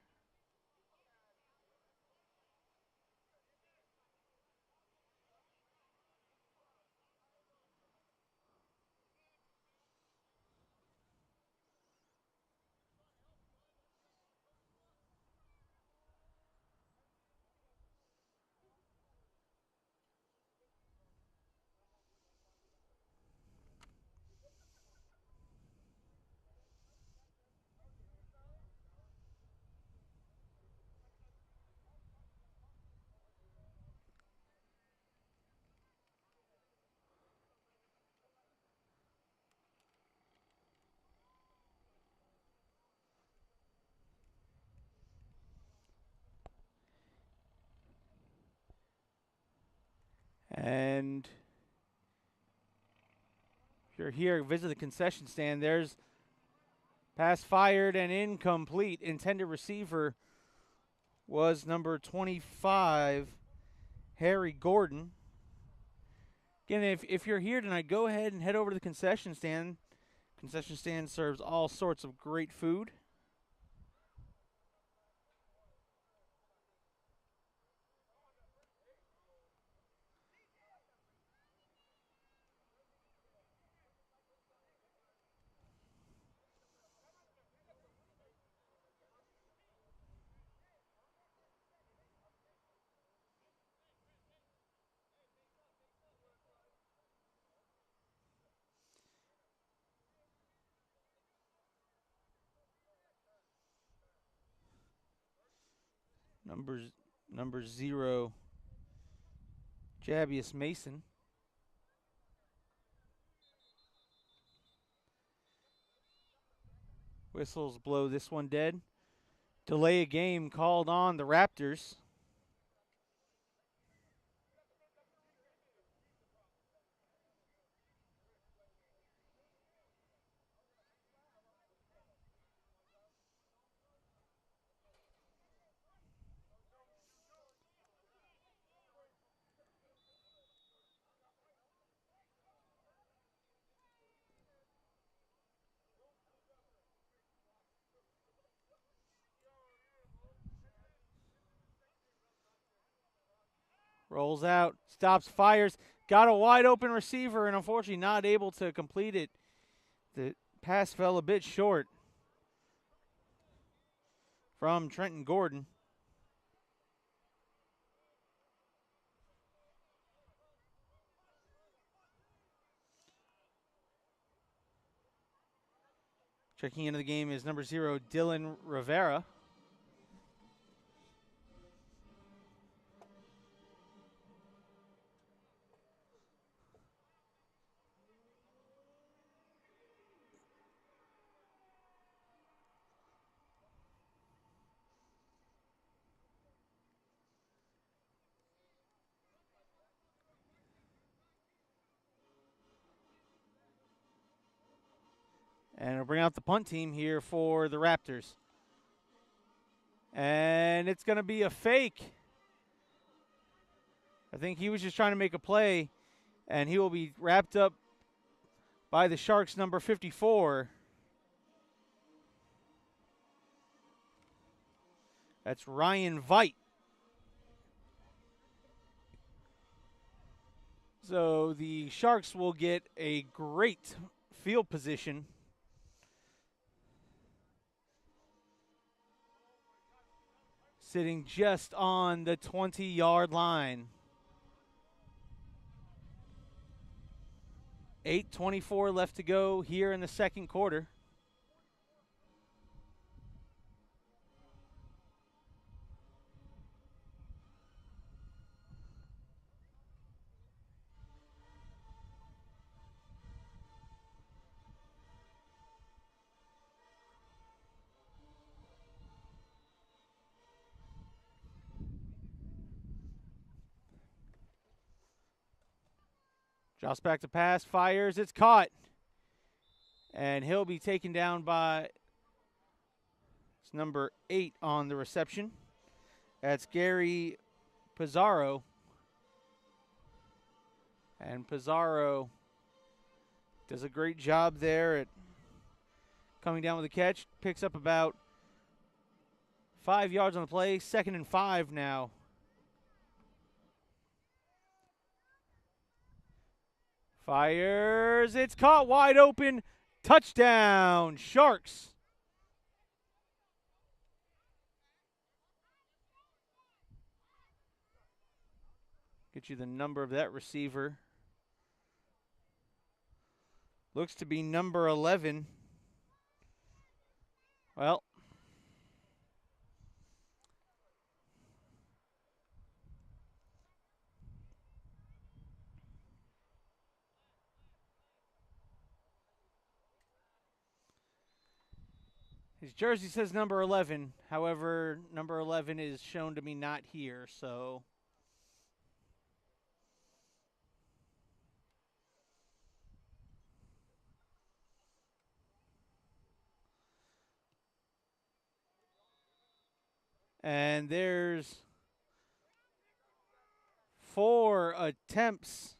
And if you're here, visit the concession stand. There's pass fired and incomplete. Intended receiver was number 25, Harry Gordon. Again, if you're here tonight, go ahead and head over to the concession stand. Concession stand serves all sorts of great food. Number 0, Jabius Mason. Whistles blow this one dead. Delay a game called on the Raptors. Rolls out, stops, fires, got a wide open receiver, and unfortunately not able to complete it. The pass fell a bit short from Trenton Gordon. Checking into the game is number 0, Dylan Rivera. And we'll bring out the punt team here for the Raptors. And it's going to be a fake. I think he was just trying to make a play, and he will be wrapped up by the Sharks' number 54. That's Ryan Veit. So the Sharks will get a great field position. Sitting just on the 20-yard line. 8:24 left to go here in the second quarter. Drops back to pass, fires, it's caught. And he'll be taken down by number 8 on the reception. That's Gary Pizarro. And Pizarro does a great job there at coming down with a catch. Picks up about 5 yards on the play. 2nd and 5 now. Fires. It's caught wide open. Touchdown, Sharks. Get you the number of that receiver. Looks to be number 11. Well, his jersey says number 11. However, number 11 is shown to me not here, so. And there's 4 attempts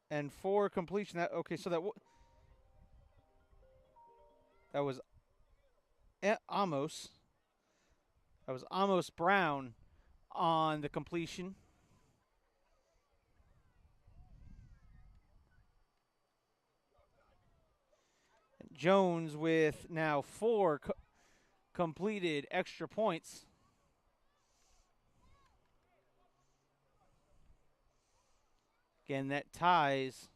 and 4 completion. Okay, so that was Amos. That was Amos Brown on the completion. Jones with now 4 completed extra points. Again, that ties.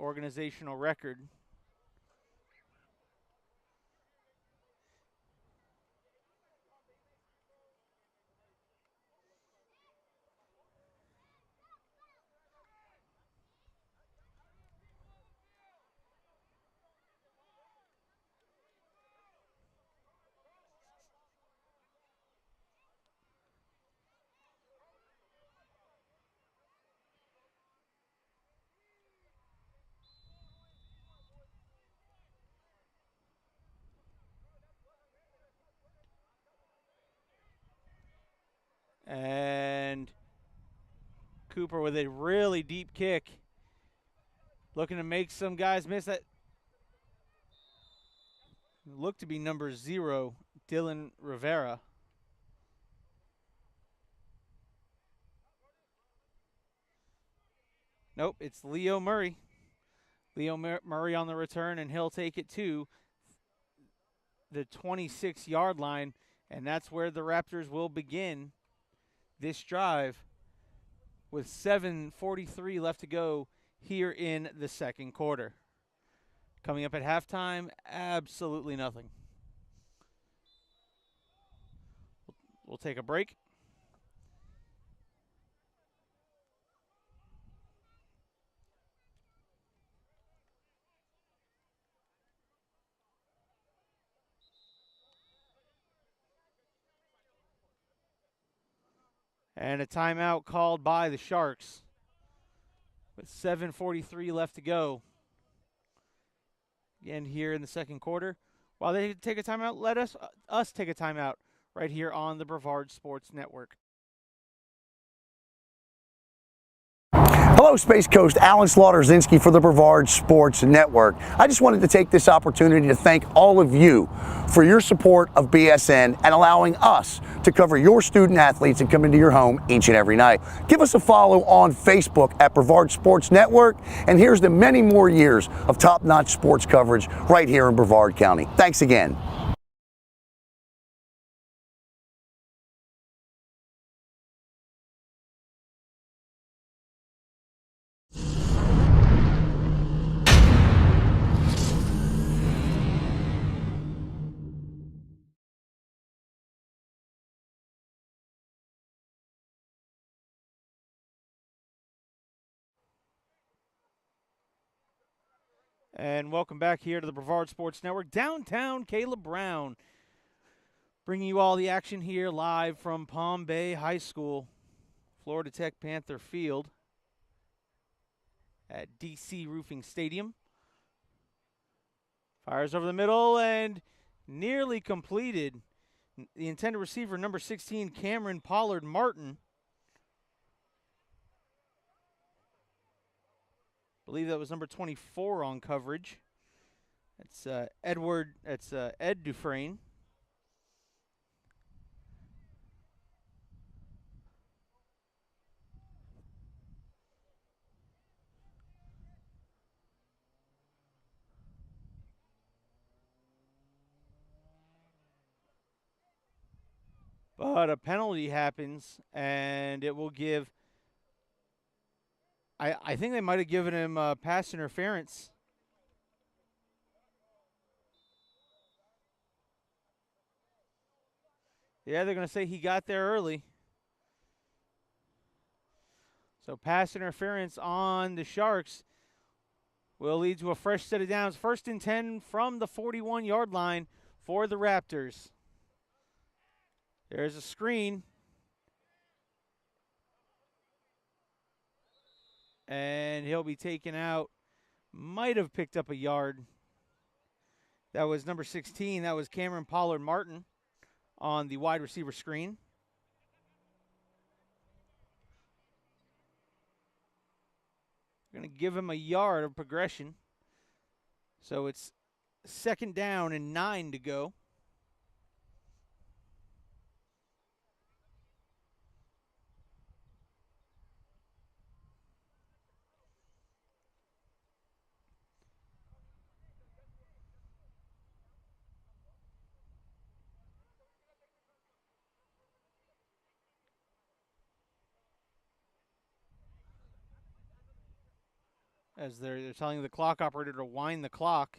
organizational record. And Cooper with a really deep kick. Looking to make some guys miss that. Looked to be number 0, Dylan Rivera. Nope, it's Leo Murray. Leo Murray on the return, and he'll take it to the 26-yard line, and that's where the Raptors will begin this drive with 7:43 left to go here in the second quarter. Coming up at halftime, absolutely nothing. We'll take a break. And a timeout called by the Sharks with 7:43 left to go. Again, here in the second quarter. While they take a timeout, let us take a timeout right here on the Brevard Sports Network. Hello, Space Coast. Alan Slaughter-Zinski for the Brevard Sports Network. I just wanted to take this opportunity to thank all of you for your support of BSN and allowing us to cover your student athletes and come into your home each and every night. Give us a follow on Facebook at Brevard Sports Network, and here's to many more years of top-notch sports coverage right here in Brevard County. Thanks again. And welcome back here to the Brevard Sports Network. Downtown Caleb Brown bringing you all the action here live from Palm Bay High School, Florida Tech Panther Field at DC Roofing Stadium. Fires over the middle and nearly completed. The intended receiver, number 16, Cameron Pollard Martin. I believe that was number 24 on coverage. It's Ed Dufresne. But a penalty happens, and it will give. I think they might have given him pass interference. Yeah, they're going to say he got there early. So pass interference on the Sharks will lead to a fresh set of downs. 1st and 10 from the 41-yard line for the Raptors. There's a screen. And he'll be taken out. Might have picked up a yard. That was number 16. That was Cameron Pollard Martin on the wide receiver screen. Going to give him a yard of progression. So it's 2nd down and 9 to go. as they're telling the clock operator to wind the clock.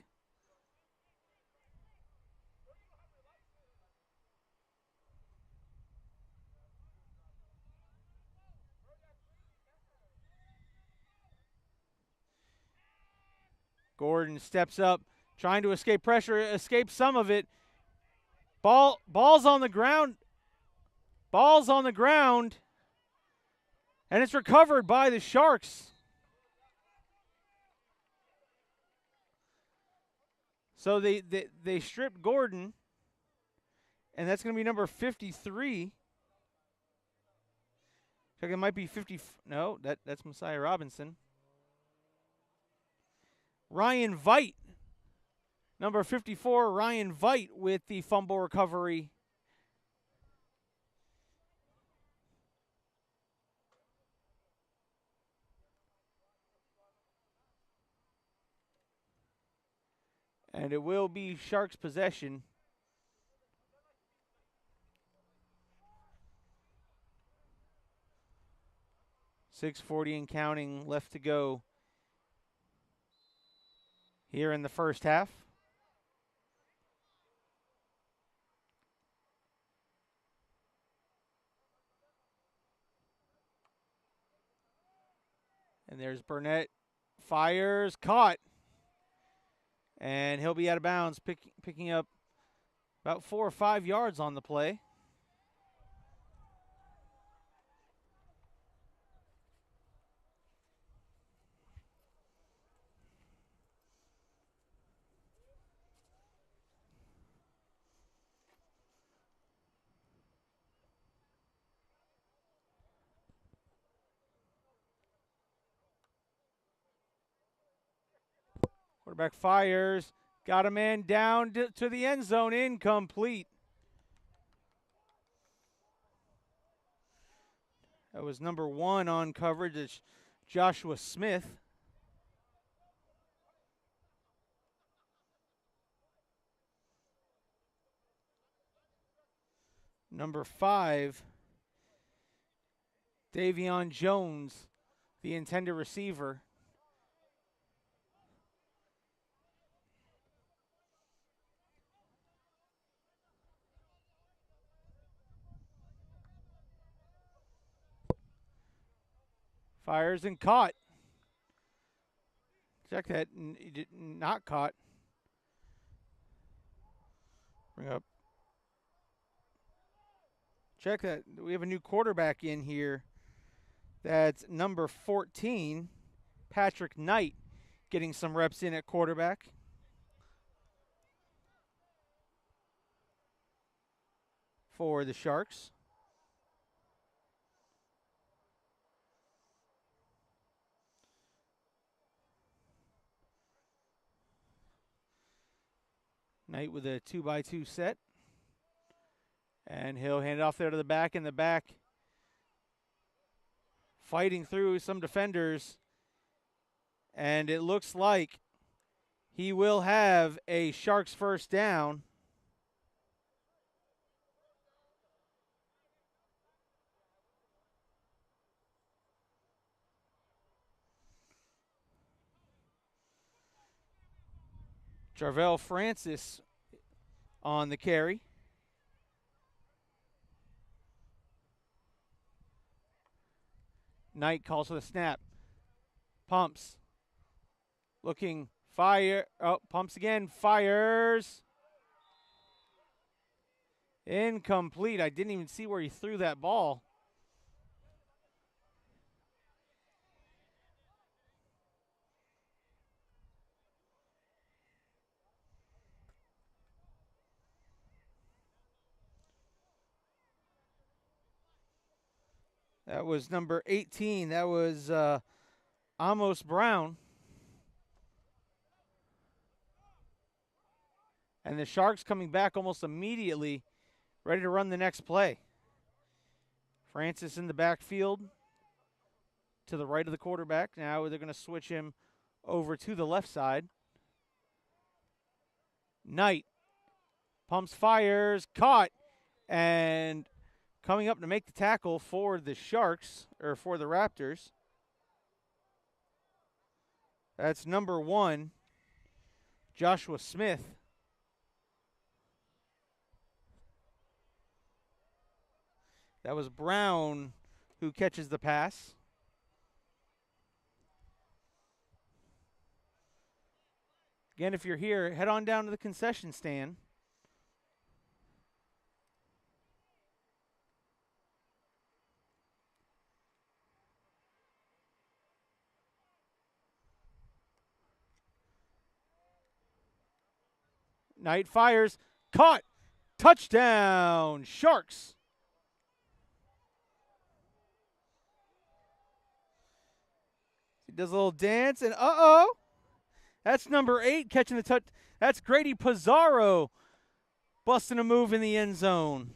Gordon steps up, trying to escape pressure, escape some of it. Ball's on the ground. Ball's on the ground. And it's recovered by the Sharks. So they stripped Gordon, and that's going to be number 53. I think it might be 50. No, that's Messiah Robinson. Ryan Veit, number 54, Ryan Veit with the fumble recovery. And it will be Sharks possession. .640 and counting left to go here in the first half. And there's Burnett. Fires, caught. And he'll be out of bounds, picking up about 4 or 5 yards on the play. Quarterback fires. Got a man down to the end zone. Incomplete. That was number 1 on coverage. It's Joshua Smith. Number 5, Davion Jones, the intended receiver. Fires and caught. Check that. Not caught. Bring up. Check that. We have a new quarterback in here. That's number 14, Patrick Knight, getting some reps in at quarterback. For the Sharks. Knight with a 2x2 set. And he'll hand it off there to the back. In the back, fighting through some defenders. And it looks like he will have a Sharks first down. Jarvell Francis on the carry. Knight calls for the snap. Pumps. Looking. Fire. Oh, pumps again. Fires. Incomplete. I didn't even see where he threw that ball. That was number 18. That was Amos Brown. And the Sharks coming back almost immediately, ready to run the next play. Francis in the backfield to the right of the quarterback. Now they're going to switch him over to the left side. Knight pumps, fires, caught, and coming up to make the tackle for the Sharks, or for the Raptors. That's number 1, Joshua Smith. That was Brown who catches the pass. Again, if you're here, head on down to the concession stand. Knight fires. Caught. Touchdown, Sharks. He does a little dance, and that's number 8 catching the touch. That's Grady Pizarro busting a move in the end zone.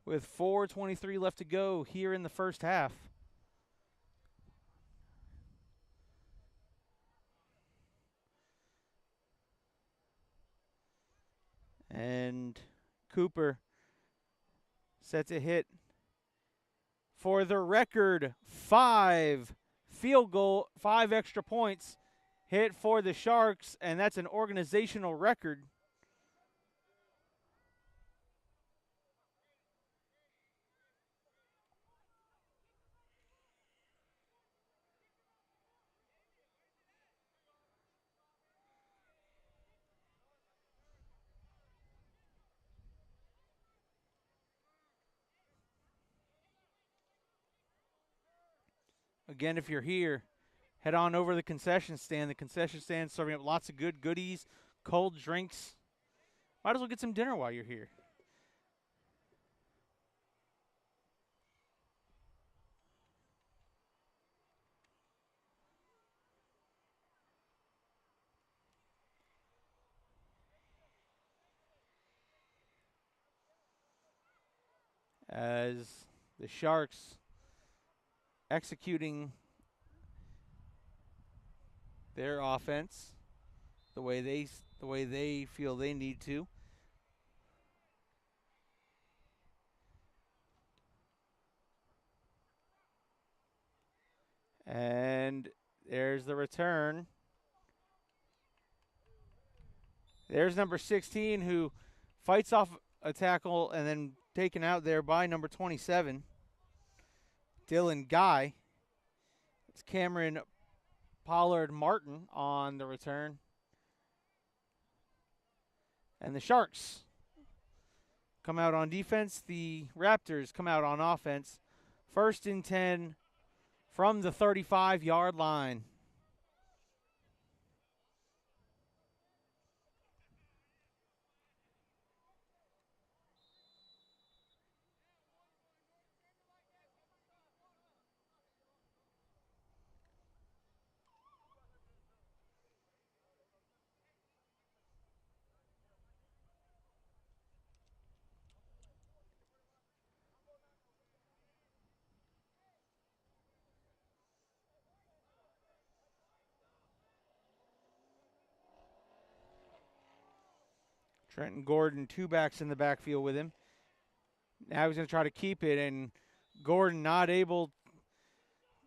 With 4:23 left to go here in the first half. And Cooper set to hit for the record 5 extra points hit for the Sharks, and that's an organizational record. Again, if you're here, head on over to the concession stand. The concession stand serving up lots of good goodies, cold drinks. Might as well get some dinner while you're here. As the Sharks executing their offense the way they feel they need to. And there's the return. There's number 16 who fights off a tackle and then taken out there by number 27, Dylan Guy. It's Cameron Pollard Martin on the return. And the Sharks come out on defense. The Raptors come out on offense. 1st and 10 from the 35-yard line. Trenton Gordon, 2 backs in the backfield with him. Now he's going to try to keep it, and Gordon not able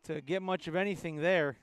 to get much of anything there.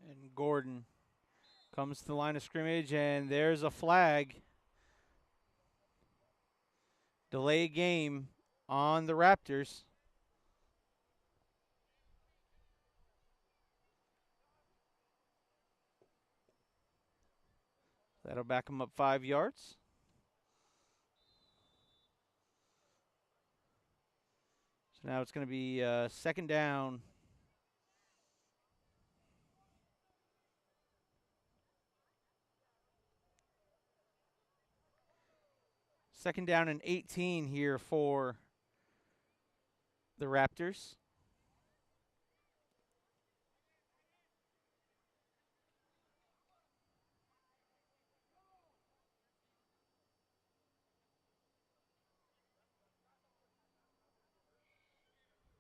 And Gordon comes to the line of scrimmage, and there's a flag. Delay game on the Raptors. That'll back them up 5 yards. So now it's going to be second down. Second down and 18 here for the Raptors.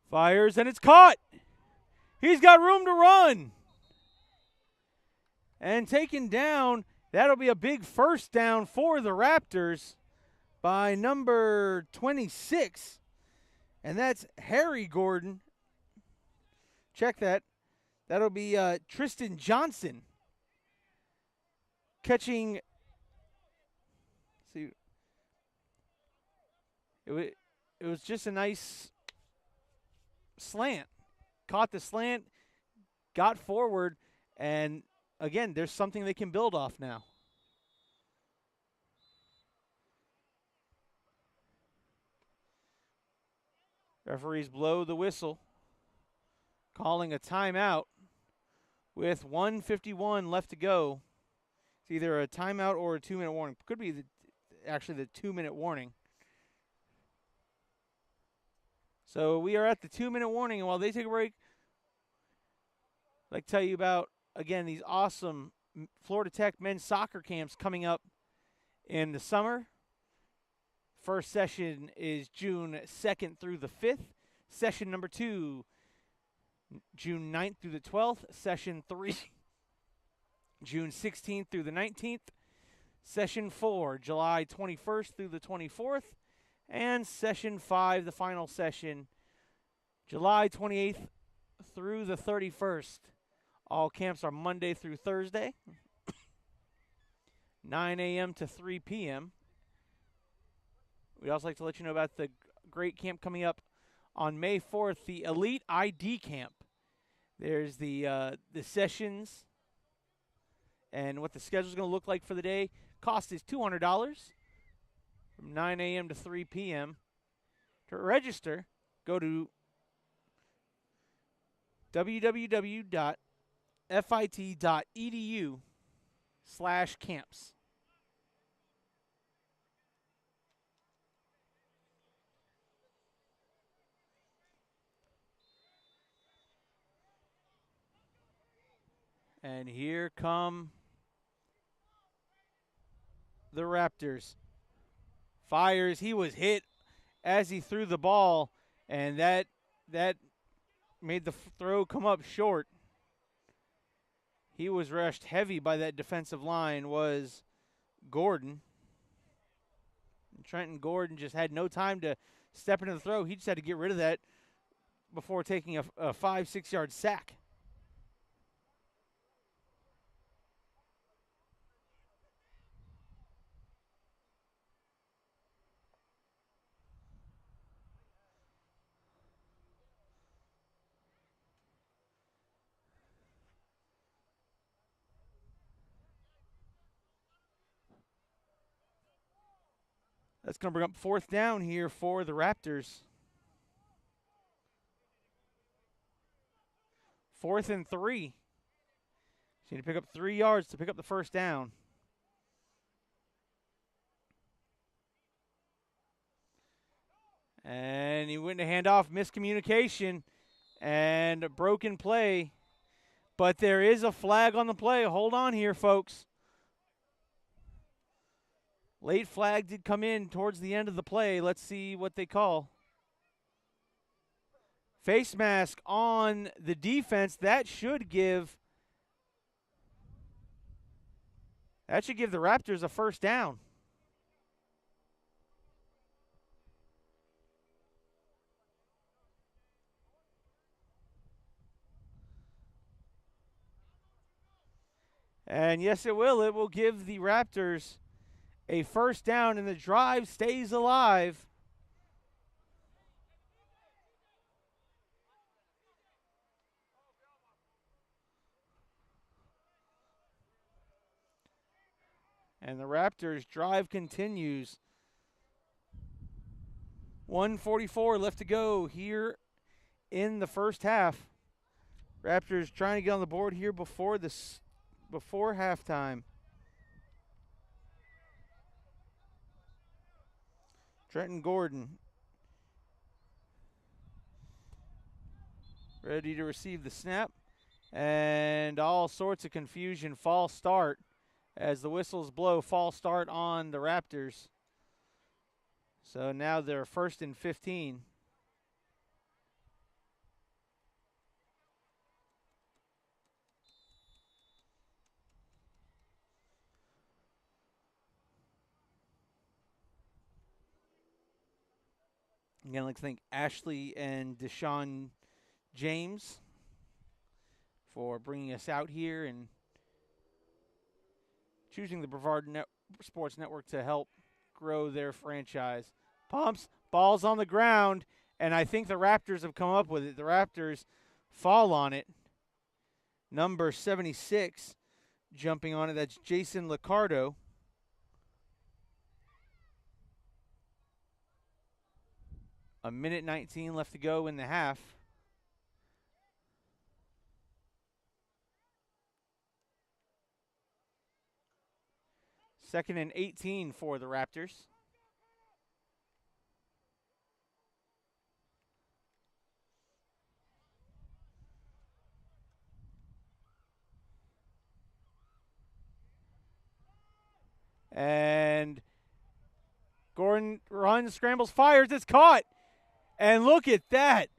Fires, and it's caught. He's got room to run. And taken down. That'll be a big first down for the Raptors by number 26. And that's Harry Gordon. Check that. That'll be Tristan Johnson catching. See, it was just a nice slant. Caught the slant, got forward, and again, there's something they can build off now. Referees blow the whistle, calling a timeout with 1:51 left to go. It's either a timeout or a 2-minute warning. Could be actually the 2-minute warning. So we are at the 2-minute warning, and while they take a break, I'd like to tell you about, again, these awesome Florida Tech men's soccer camps coming up in the summer. First session is June 2nd through the 5th. Session number 2, June 9th through the 12th. Session 3, June 16th through the 19th. Session 4, July 21st through the 24th. And Session 5, the final session, July 28th through the 31st. All camps are Monday through Thursday, 9 a.m. to 3 p.m. We'd also like to let you know about the great camp coming up on May 4th, the Elite ID Camp. There's the sessions and what the schedule is going to look like for the day. Cost is $200 from 9 a.m. to 3 p.m. To register, go to www.fit.edu/camps. And here come the Raptors. Fires. He was hit as he threw the ball, and that made the throw come up short. He was rushed heavy by that defensive line, was Gordon. And Trenton Gordon just had no time to step into the throw. He just had to get rid of that before taking a 5-6 yard sack. That's going to bring up fourth down here for the Raptors. 4th and 3. So you need to pick up 3 yards to pick up the first down. And he went to hand off, miscommunication, and a broken play. But there is a flag on the play. Hold on here, folks. Late flag did come in towards the end of the play. Let's see what they call. Face mask on the defense. That should give the Raptors a first down. And yes, it will. It will give the Raptors a first down, and the drive stays alive. And the Raptors' drive continues. 1:44 left to go here in the first half. Raptors trying to get on the board here before halftime. Trenton Gordon ready to receive the snap. And all sorts of confusion. False start as the whistles blow. False start on the Raptors. So now they're 1st and 15. Again, I'd like to thank Ashley and Deshaun James for bringing us out here and choosing the Brevard Sports Network to help grow their franchise. Pumps, ball's on the ground, and I think the Raptors have come up with it. The Raptors fall on it. Number 76 jumping on it. That's Jason Liccardo. A minute 19 left to go in the half. Second and 18 for the Raptors. And Gordon runs, scrambles, fires. It's caught. And look at that.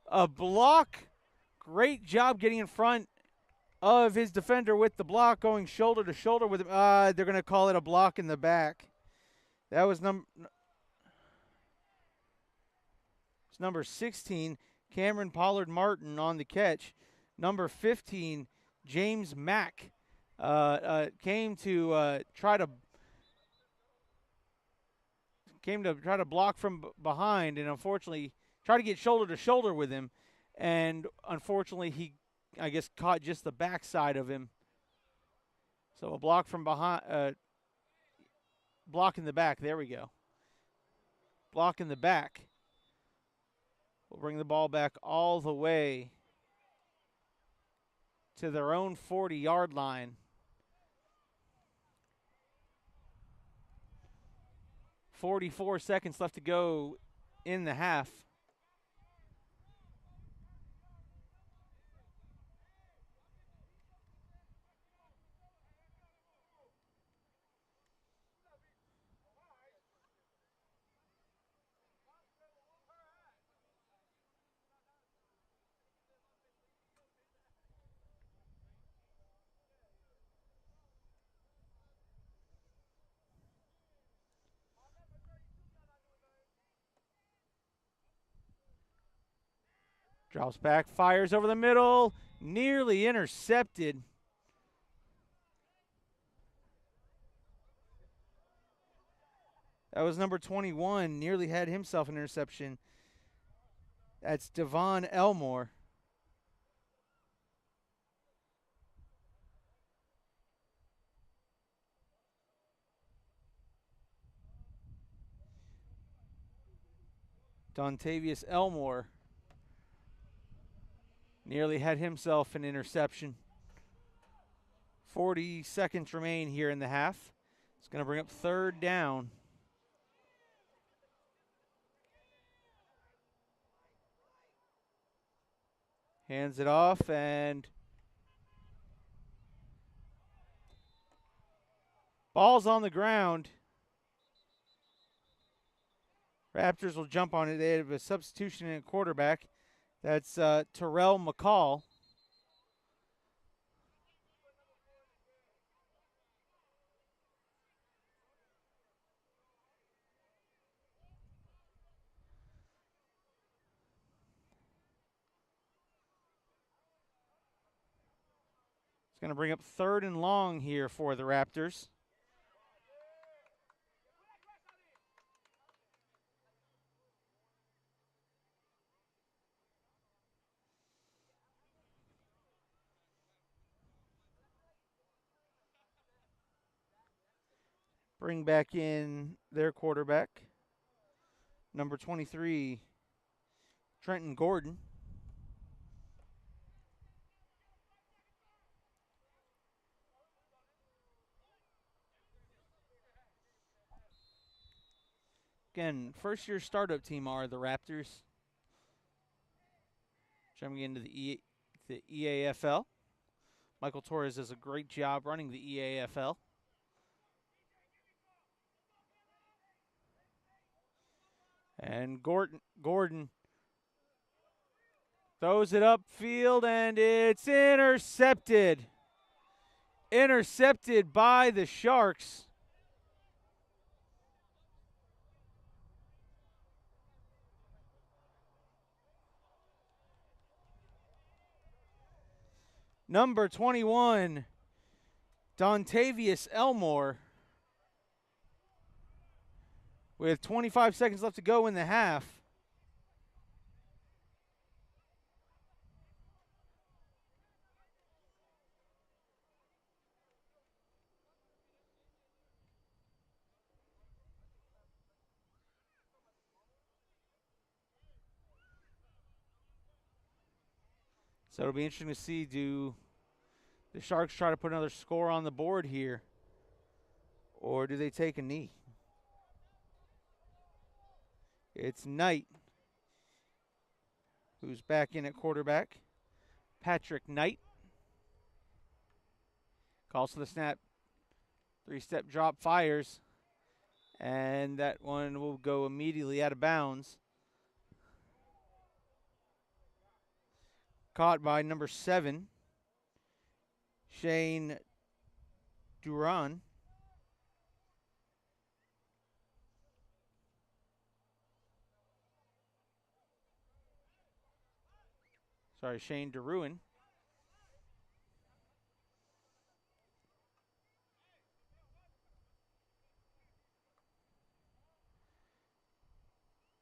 A block. Great job getting in front of his defender with the block, going shoulder to shoulder with him. They're going to call it a block in the back. That was number 16, Cameron Pollard Martin on the catch. Number 15, James Mack, came to try to block from behind, and unfortunately tried to get shoulder to shoulder with him, and unfortunately he, I guess, caught just the backside of him. So a block from behind, block in the back. There we go. Block in the back. We'll bring the ball back all the way to their own 40-yard line. 44 seconds left to go in the half. Drops back, fires over the middle, nearly intercepted. That was number 21, nearly had himself an interception. That's Devon Elmore. Dontavius Elmore nearly had himself an interception. 40 seconds remain here in the half. It's going to bring up third down. Hands it off, and ball's on the ground. Raptors will jump on it. They have a substitution in quarterback. That's Terrell McCall. It's going to bring up third and long here for the Raptors. bring back in their quarterback, number 23, Trenton Gordon. Again, first-year startup team are the Raptors. Jumping into the EAFL. Michael Torres does a great job running the EAFL. And Gordon throws it upfield, and it's intercepted. Intercepted by the Sharks. Number 21, Dontavius Elmore, with 25 seconds left to go in the half. So it'll be interesting to see, do the Sharks try to put another score on the board here, or do they take a knee? It's Knight who's back in at quarterback. Patrick Knight calls for the snap. 3-step drop, fires, and that one will go immediately out of bounds. Caught by number 7, Shane Duran. Shane Deruin.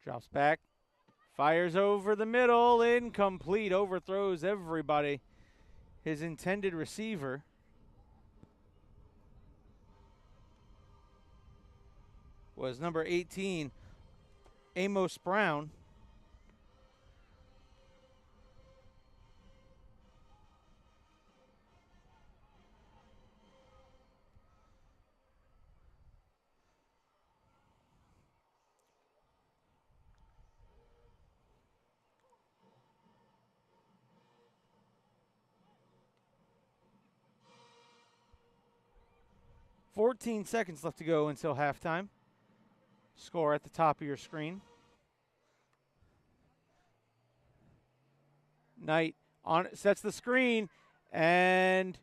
Drops back, fires over the middle, incomplete, overthrows everybody. His intended receiver. Was number 18, Amos Brown. $14 seconds left to go until halftime. Score at the top of your screen. Knight sets the screen and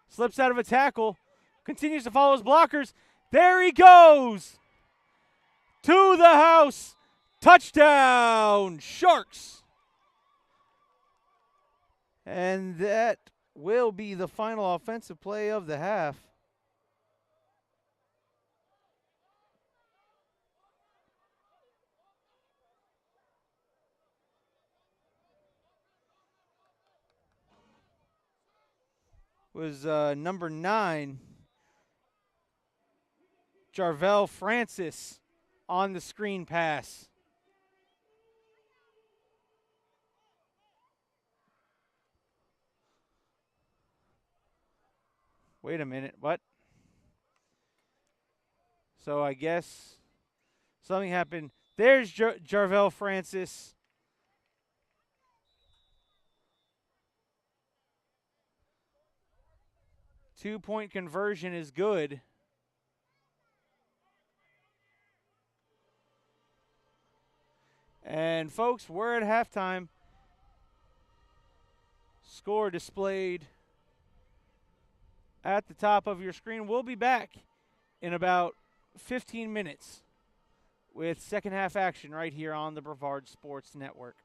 slips out of a tackle. Continues to follow his blockers. There he goes! To the house! Touchdown, Sharks! And that will be the final offensive play of the half. Was number 9, Jarvell Francis, on the screen pass. Wait a minute, what? So I guess something happened. There's Jarvell Francis. Two-point conversion is good. And folks, we're at halftime. Score displayed at the top of your screen. We'll be back in about 15 minutes with second half action right here on the Brevard Sports Network.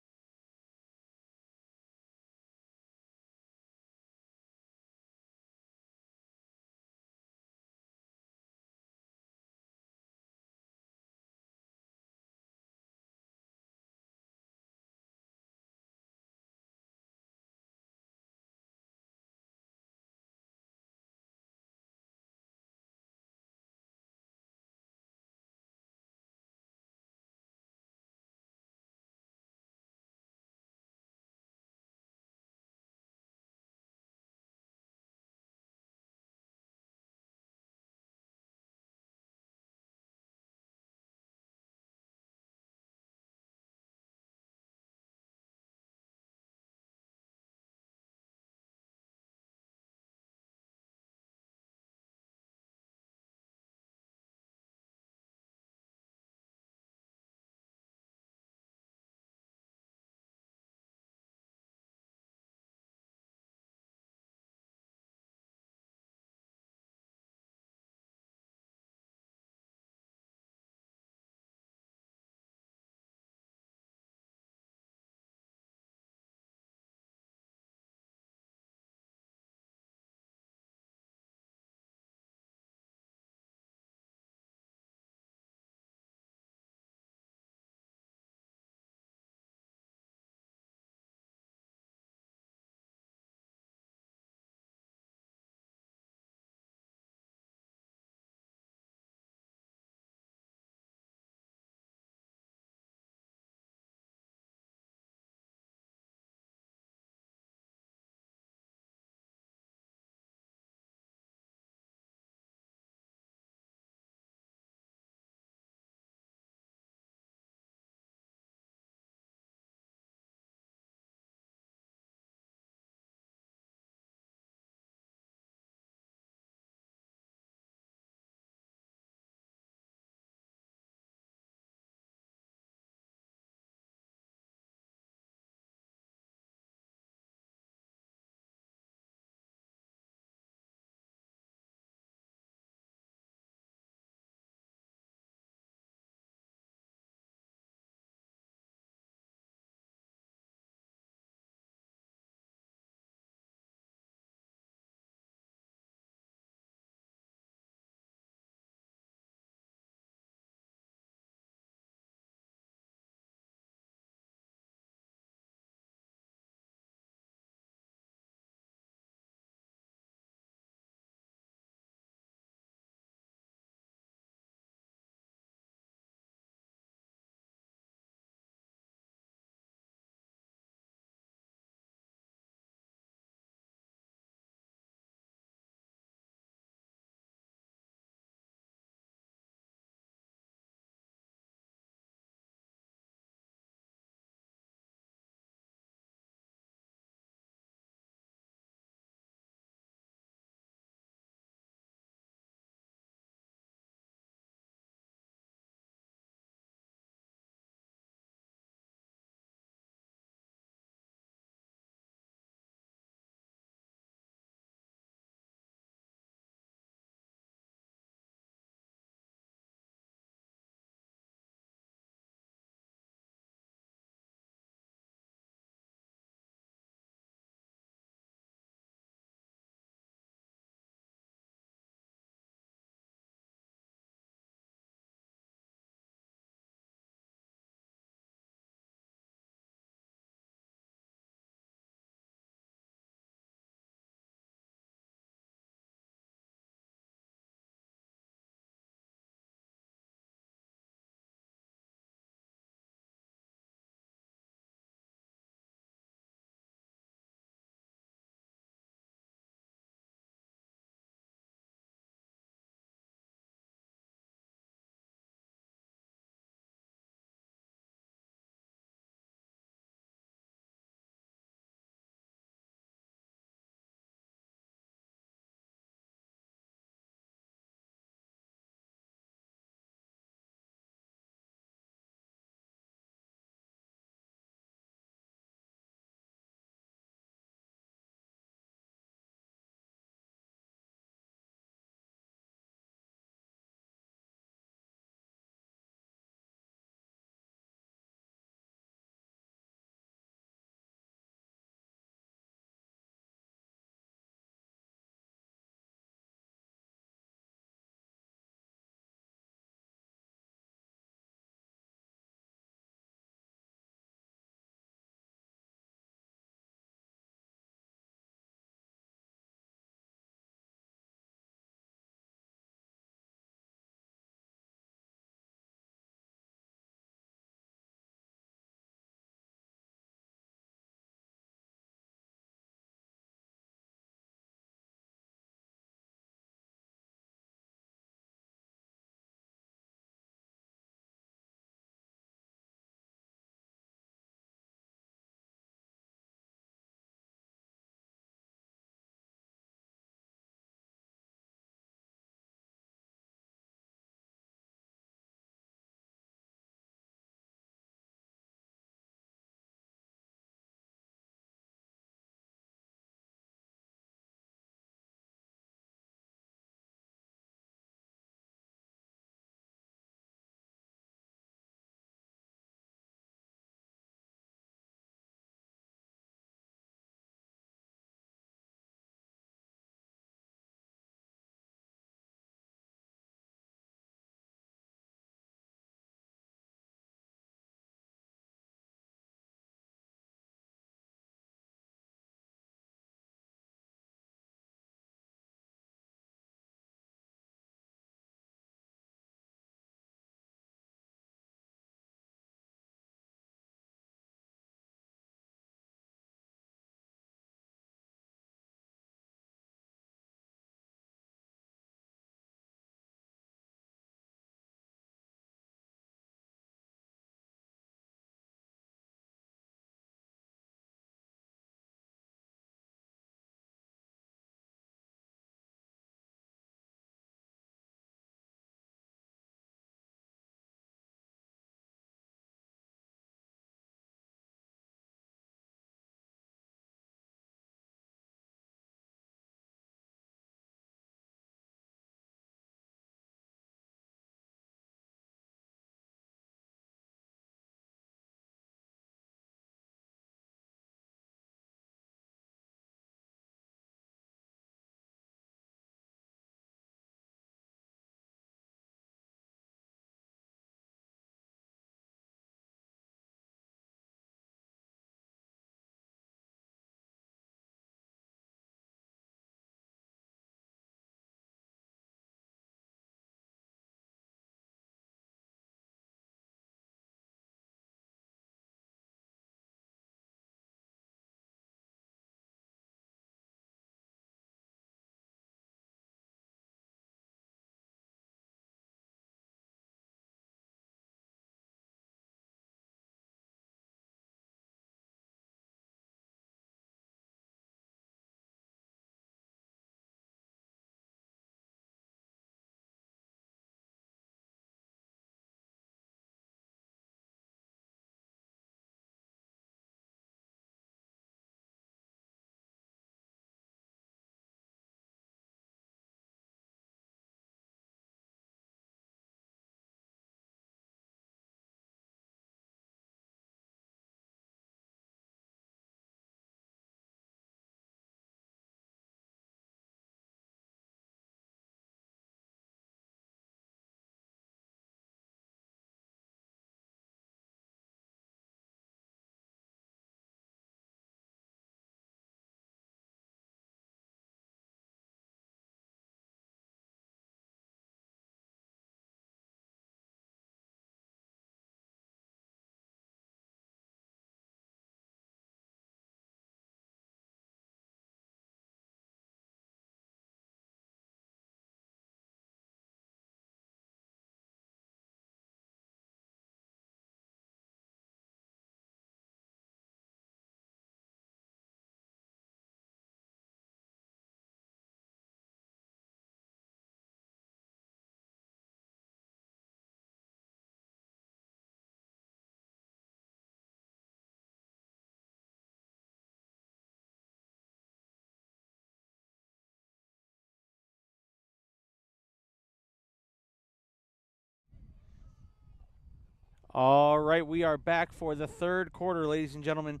All right, we are back for the third quarter, ladies and gentlemen.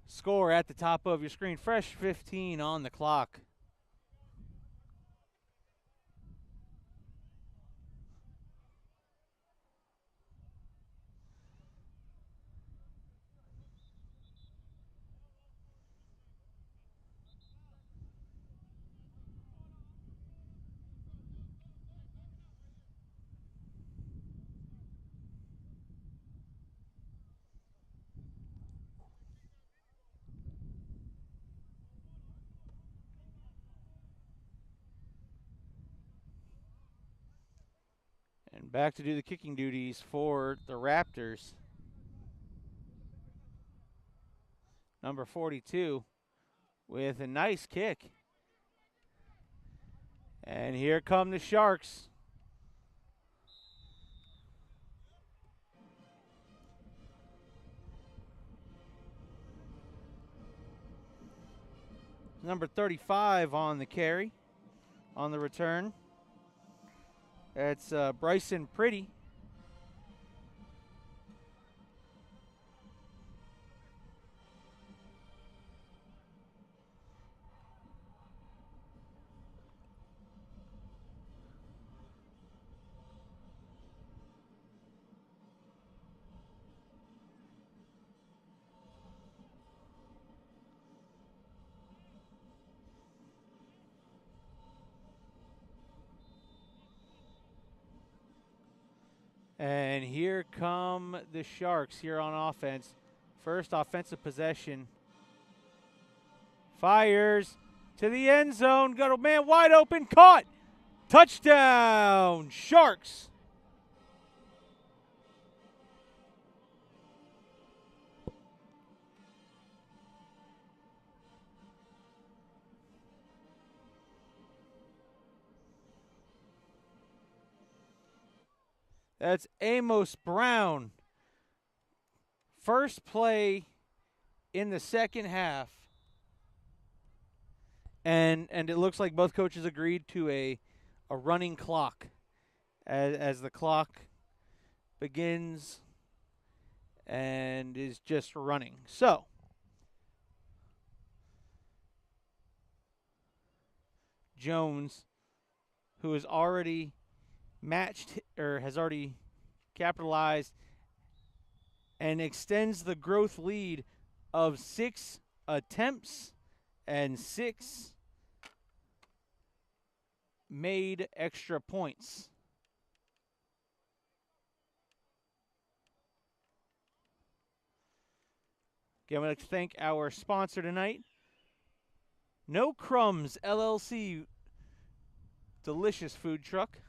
Score at the top of your screen. Fresh 15 on the clock. And back to do the kicking duties for the Raptors. Number 42 with a nice kick. And here come the Sharks. Number 35 on the carry, on the return. That's Bryson Pretty. And here come the Sharks here on offense. First offensive possession. Fires to the end zone. Got a man wide open. Caught. Touchdown, Sharks. That's Amos Brown. First play in the second half. And it looks like both coaches agreed to a running clock as the clock begins and is just running. So, Jones, who is already matched or has already capitalized and extends the growth lead of 6 attempts and 6 made extra points. Again, I'd like to thank our sponsor tonight, No Crumbs LLC, delicious food truck.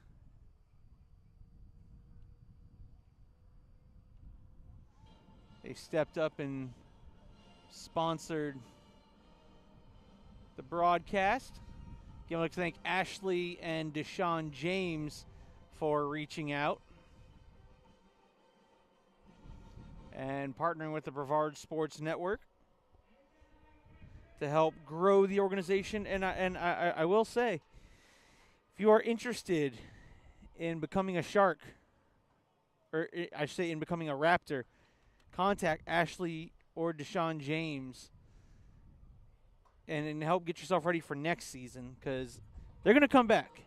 They stepped up and sponsored the broadcast. Again, I'd like to thank Ashley and Deshaun James for reaching out and partnering with the Brevard Sports Network to help grow the organization. And I will say, if you are interested in becoming a Shark, or I should say in becoming a Raptor, contact Ashley or Deshaun James and help get yourself ready for next season, because they're going to come back.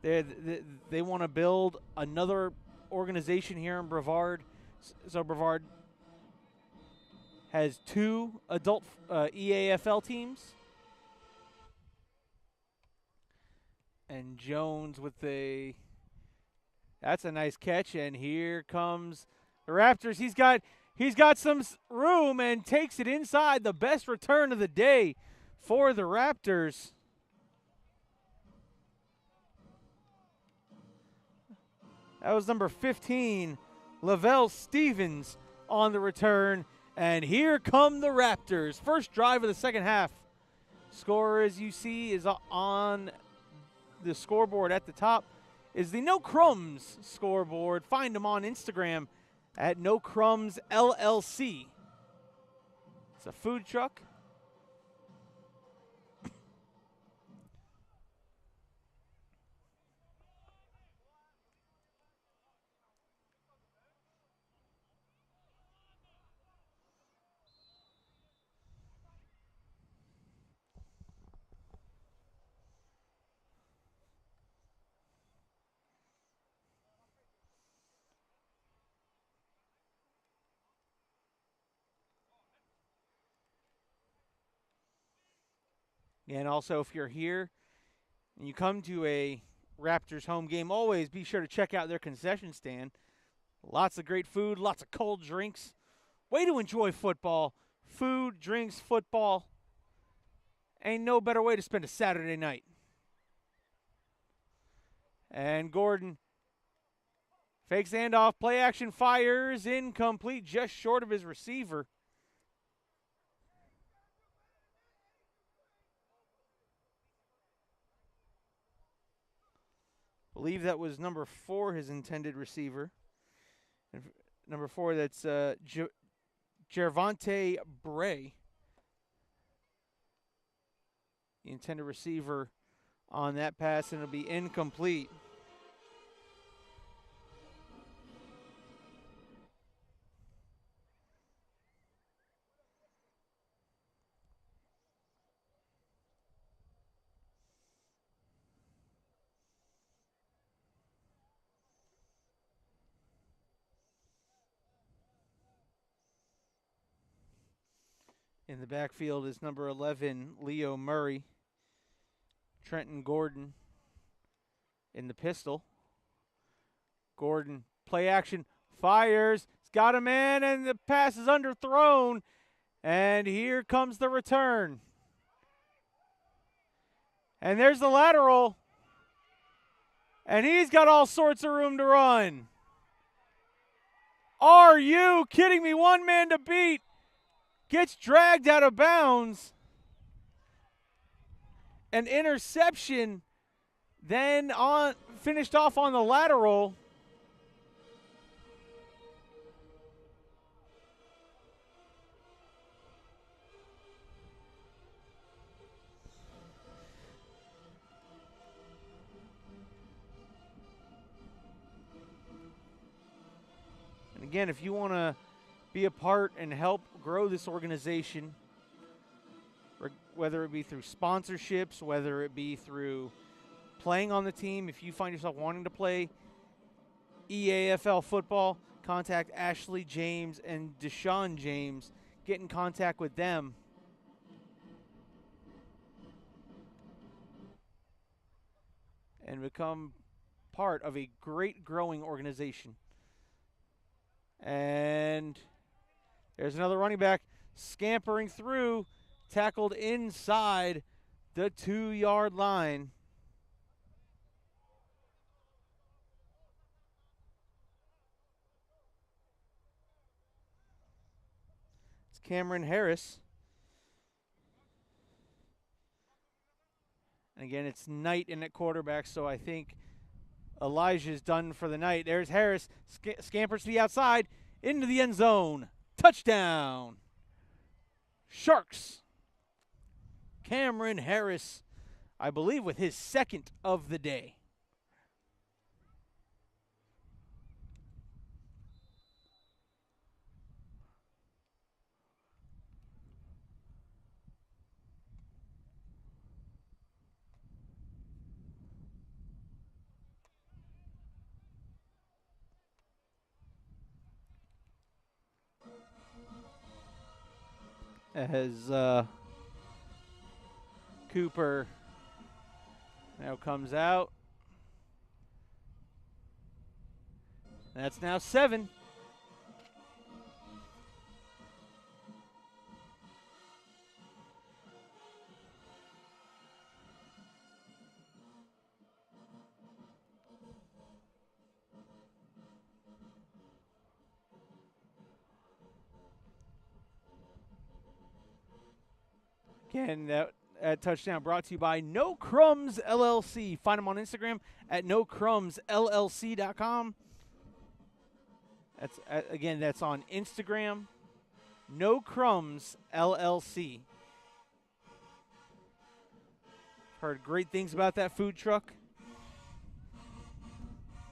They want to build another organization here in Brevard. So Brevard has 2 adult EAFL teams. And Jones with that's a nice catch. And here comes the Raptors. He's got some room and takes it inside. The best return of the day for the Raptors. That was number 15, Lavelle Stevens on the return. And here come the Raptors. First drive of the second half. Score, as you see, is on the scoreboard at the top. Is the No Crumbs scoreboard. Find them on Instagram at No Crumbs LLC. It's a food truck. And also, if you're here and you come to a Raptors home game, always be sure to check out their concession stand. Lots of great food, lots of cold drinks. Way to enjoy football. Food, drinks, football. Ain't no better way to spend a Saturday night. And Gordon fakes handoff, play action, fires, incomplete, just short of his receiver. Believe that was number 4, his intended receiver. And number 4, that's Gervonta Bray, the intended receiver on that pass, and it'll be incomplete. In the backfield is number 11, Leo Murray. Trenton Gordon in the pistol. Gordon, play action, fires. He's got a man, and the pass is underthrown. And here comes the return. And there's the lateral. And he's got all sorts of room to run. Are you kidding me? One man to beat. Gets dragged out of bounds. An interception, then finished off on the lateral. And again, if you want to be a part and help grow this organization, whether it be through sponsorships, whether it be through playing on the team, if you find yourself wanting to play EAFL football, contact Ashley James and Deshaun James. Get in contact with them. And become part of a great growing organization. And there's another running back scampering through, tackled inside the 2-yard line. It's Cameron Harris. And again, it's night in at quarterback, so I think Elijah's done for the night. There's Harris, scampers to the outside, into the end zone. Touchdown. Sharks. Cameron Harris, I believe, with his second of the day. As Cooper now comes out. That's now 7. Again, that touchdown brought to you by No Crumbs LLC. Find them on Instagram at nocrumbsllc.com. That's that's on Instagram. No Crumbs LLC. Heard great things about that food truck.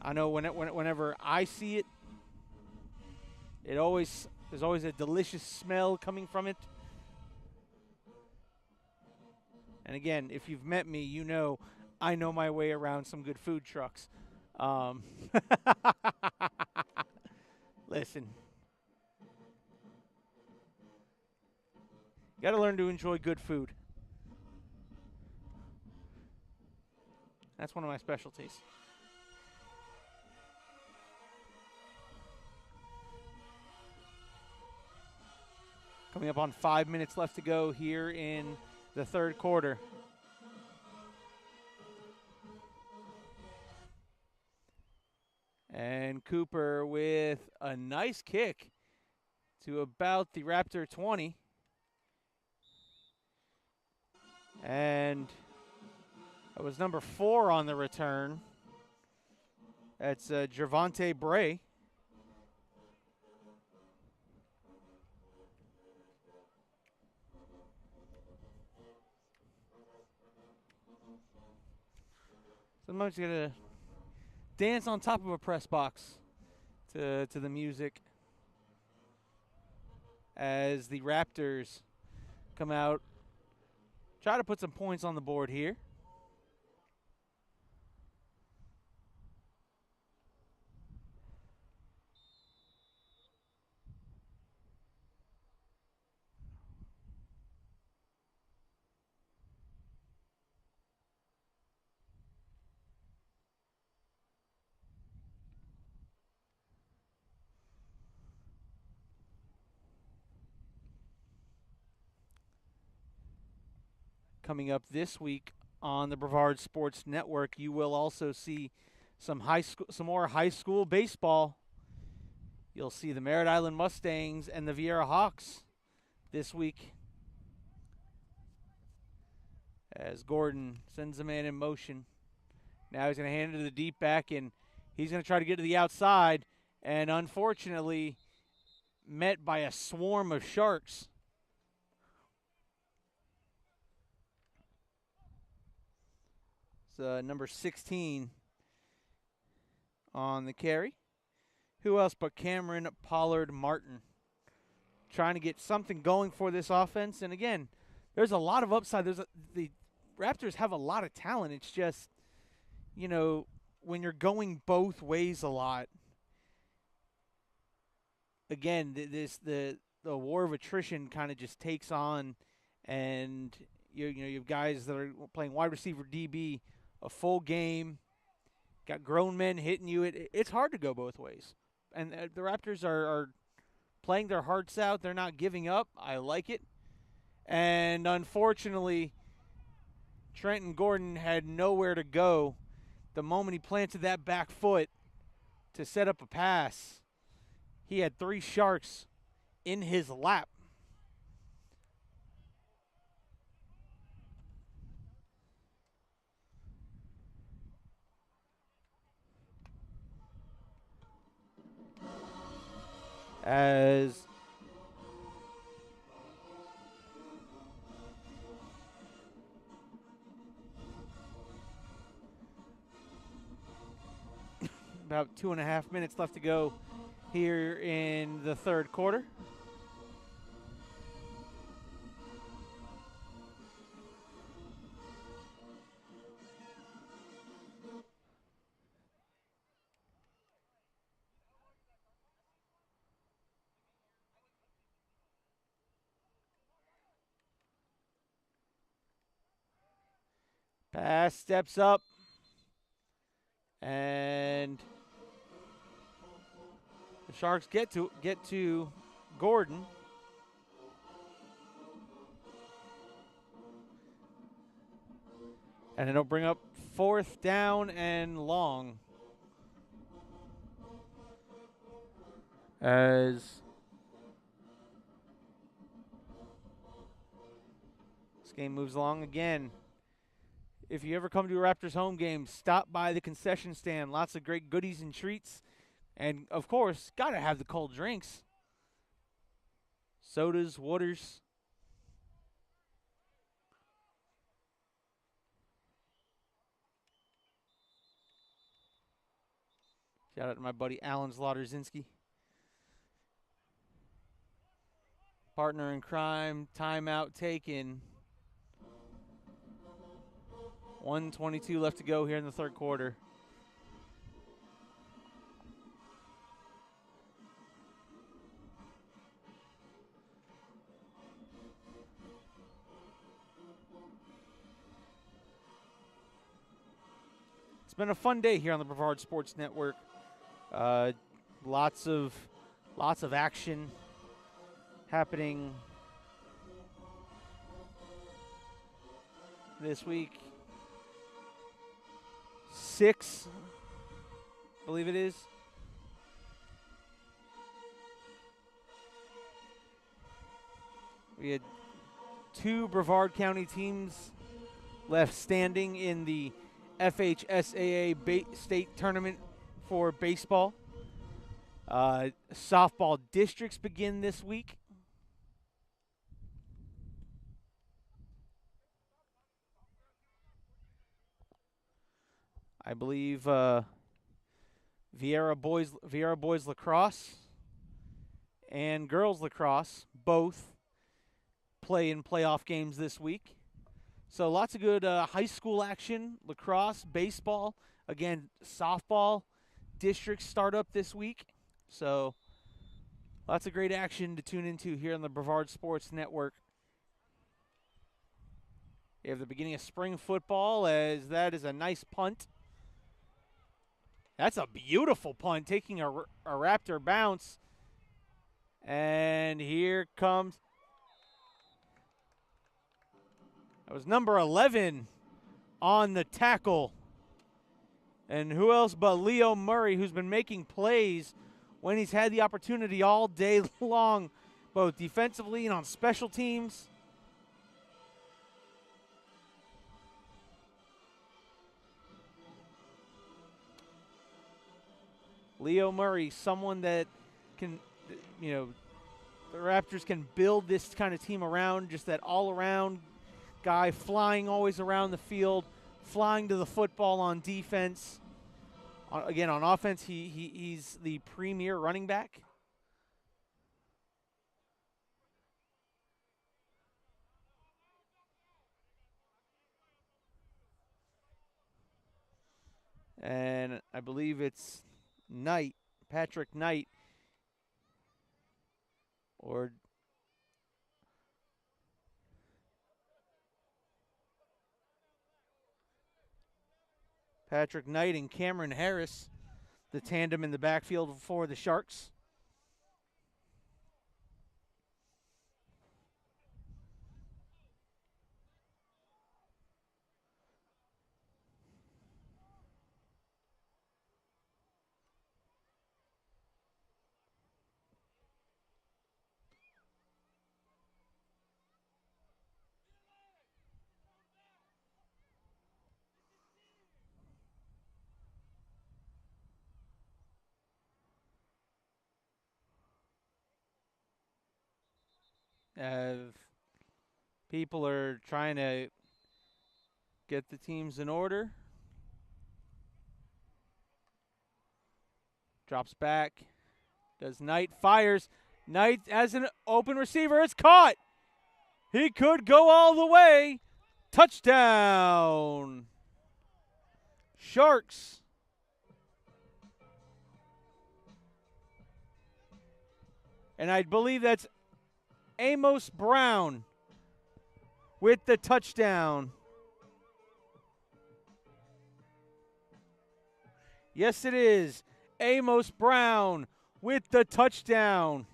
I know whenever I see it, there's always a delicious smell coming from it. And again, if you've met me, you know I know my way around some good food trucks. Listen, you got to learn to enjoy good food. That's one of my specialties. Coming up on 5 minutes left to go here in the third quarter. And Cooper with a nice kick to about the Raptor 20. And that was number 4 on the return. That's Gervonta Bray. Sometimes you gotta dance on top of a press box to the music as the Raptors come out, try to put some points on the board here. Coming up this week on the Brevard Sports Network, you will also see some more high school baseball. You'll see the Merritt Island Mustangs and the Viera Hawks this week as Gordon sends a man in motion. Now he's going to hand it to the deep back, and he's going to try to get to the outside, and unfortunately met by a swarm of sharks. It's number 16 on the carry. Who else but Cameron Pollard Martin trying to get something going for this offense. And again, there's a lot of upside. The Raptors have a lot of talent. It's just, when you're going both ways a lot, again, the war of attrition kind of just takes on, and you have guys that are playing wide receiver, DB, a full game, got grown men hitting you. It's hard to go both ways. And the Raptors are playing their hearts out. They're not giving up. I like it. And unfortunately, Trenton Gordon had nowhere to go. The moment he planted that back foot to set up a pass, he had 3 sharks in his lap. As about 2.5 minutes left to go here in the third quarter. Pass steps up, and the Sharks get to Gordon. And it'll bring up 4th down and long. As this game moves along again. If you ever come to a Raptors home game, stop by the concession stand. Lots of great goodies and treats. And, of course, got to have the cold drinks. Sodas, waters. Shout out to my buddy Alan Zlotterzinski. Partner in crime, timeout taken. 1:22 left to go here in the third quarter. been a fun day here on the Brevard Sports Network. Lots of action happening this week. 6, I believe it is. We had 2 Brevard County teams left standing in the FHSAA state tournament for baseball. Softball districts begin this week. I believe Viera boys lacrosse and girls lacrosse both play in playoff games this week. So lots of good high school action, lacrosse, baseball. Again, softball districts start up this week. So lots of great action to tune into here on the Brevard Sports Network. You have the beginning of spring football, as that is a nice punt. That's a beautiful punt, taking a Raptor bounce. And here comes, that was number 11 on the tackle. And who else but Leo Murray, who's been making plays when he's had the opportunity all day long, both defensively and on special teams. Leo Murray, someone that can, the Raptors can build this kind of team around, just that all-around guy, flying always around the field, flying to the football on defense. Again, on offense, he's the premier running back. And I believe it's Knight, Patrick Knight, or Patrick Knight and Cameron Harris, the tandem in the backfield for the Sharks. People are trying to get the teams in order. Drops back. Does Knight, fires. Knight as an open receiver. It's caught. He could go all the way. Touchdown. Sharks. And I believe that's Amos Brown with the touchdown. Yes, it is. Amos Brown with the touchdown.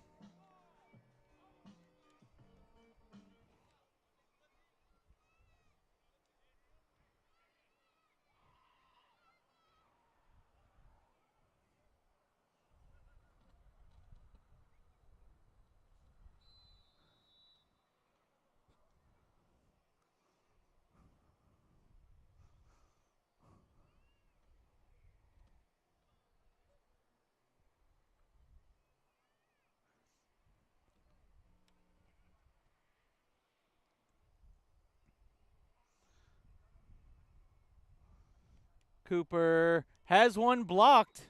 Cooper has one blocked.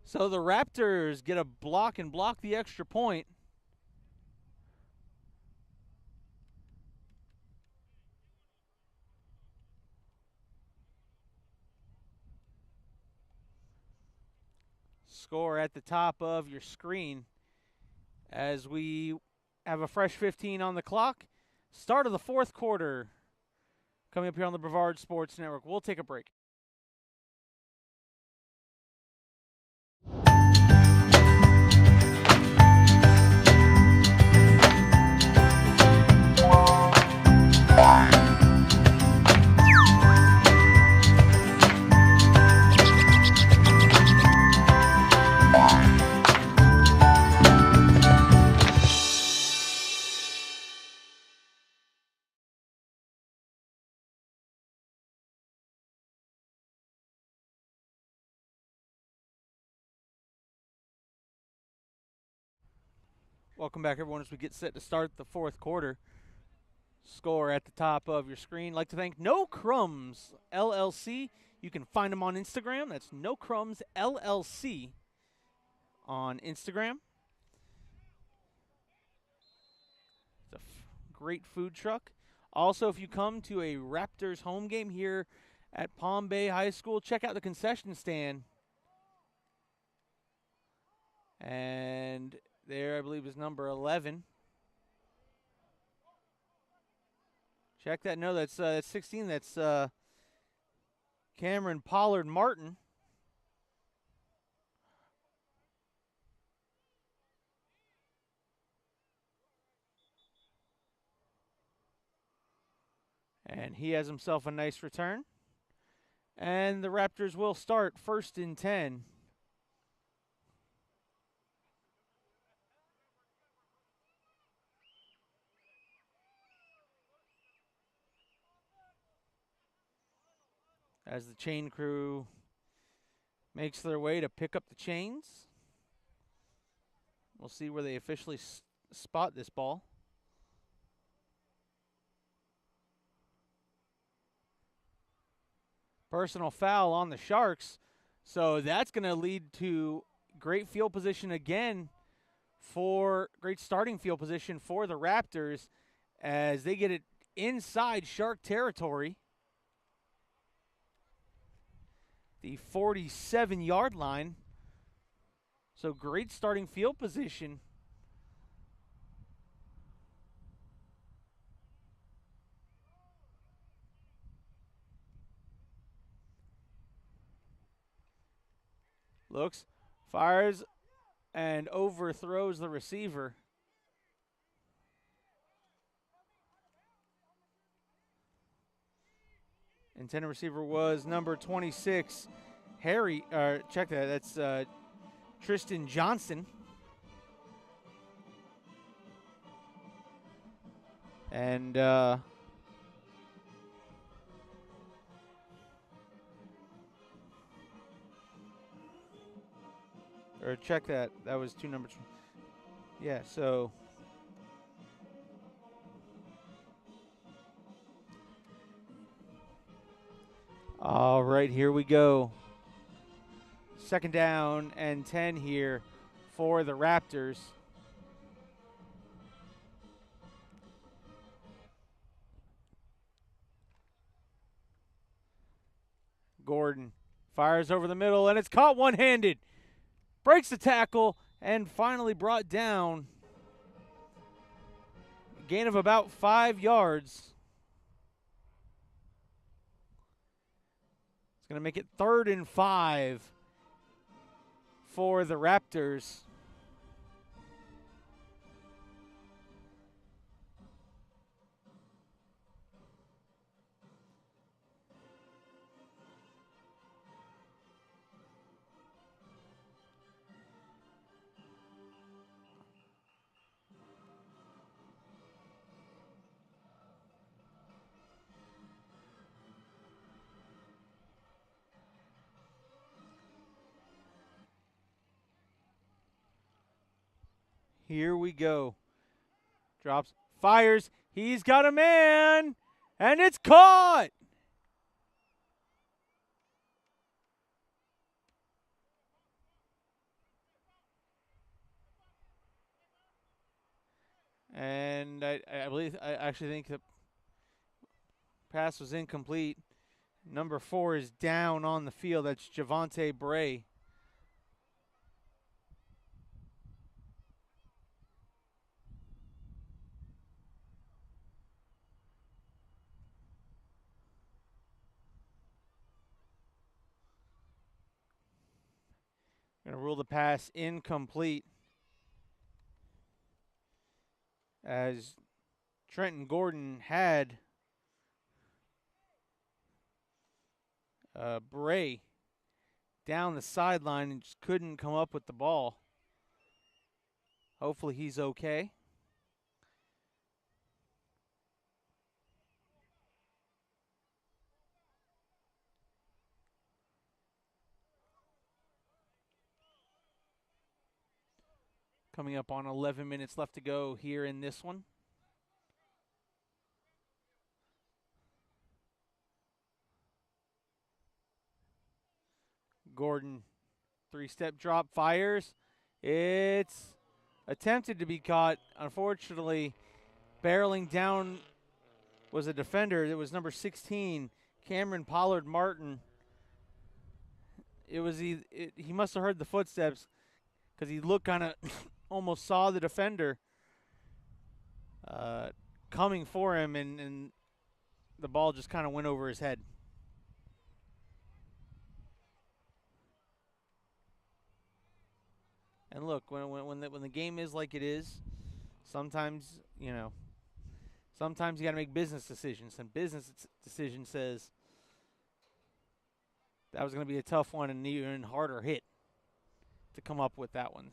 So the Raptors get a block and block the extra point. Score at the top of your screen as we have a fresh 15 on the clock. Start of the fourth quarter coming up here on the Brevard Sports Network. We'll take a break. Welcome back, everyone, as we get set to start the fourth quarter. Score at the top of your screen. Like to thank No Crumbs LLC. You can find them on Instagram. That's No Crumbs LLC on Instagram. It's a great food truck. Also, if you come to a Raptors home game here at Palm Bay High School, check out the concession stand. And there, I believe, is number 11. Check that. No, that's 16. That's Cameron Pollard Martin. And he has himself a nice return. And the Raptors will start 1st and 10. As the chain crew makes their way to pick up the chains. We'll see where they officially spot this ball. Personal foul on the Sharks. So that's going to lead to great field position again great starting field position for the Raptors as they get it inside Shark territory. The 47-yard line. So great starting field position. Looks, fires, and overthrows the receiver. Intended receiver was number 26, check that, that's Tristan Johnson. And or check that, that was two numbers. Yeah, so all right, here we go. 2nd down and 10 here for the Raptors. Gordon fires over the middle, and it's caught one-handed. Breaks the tackle, and finally brought down. Gain of about 5 yards. It's going to make it 3rd and 5 for the Raptors. Here we go. Drops, fires. He's got a man, and it's caught. And I actually think the pass was incomplete. Number 4 is down on the field. That's Javante Bray. Going to rule the pass incomplete as Trenton Gordon had Bray down the sideline and just couldn't come up with the ball. Hopefully he's okay. Coming up on 11 minutes left to go here in this one. Gordon, 3-step drop, fires. It's attempted to be caught. Unfortunately, barreling down was a defender. It was number 16, Cameron Pollard Martin. He must have heard the footsteps because he looked kind of almost saw the defender coming for him, and the ball just kind of went over his head. And look, when the game is like it is, sometimes sometimes you got to make business decisions, and business decision says that was going to be a tough one and even harder hit to come up with that one.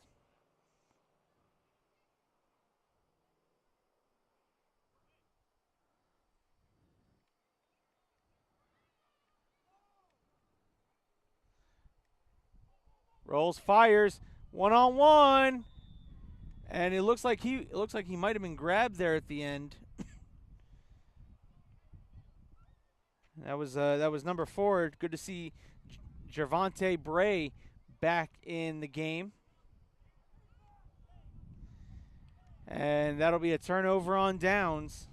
Rolls, fires, one-on-one, and it looks like he might have been grabbed there at the end. That was number 4. Good to see Javante Bray back in the game. And that'll be a turnover on downs.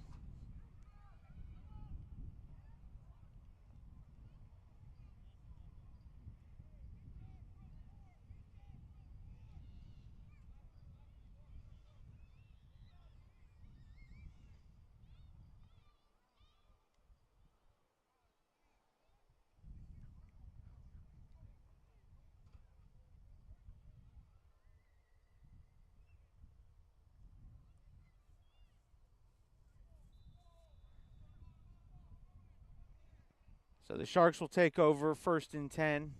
So the Sharks will take over 1st and 10.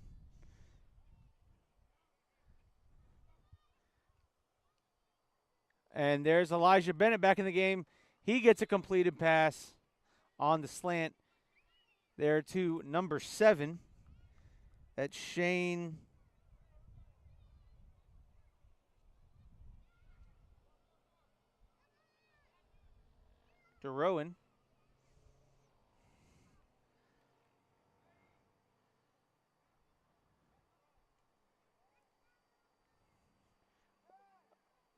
And there's Elijah Bennett back in the game. He gets a completed pass on the slant there to number 7. That's Shane DeRowan.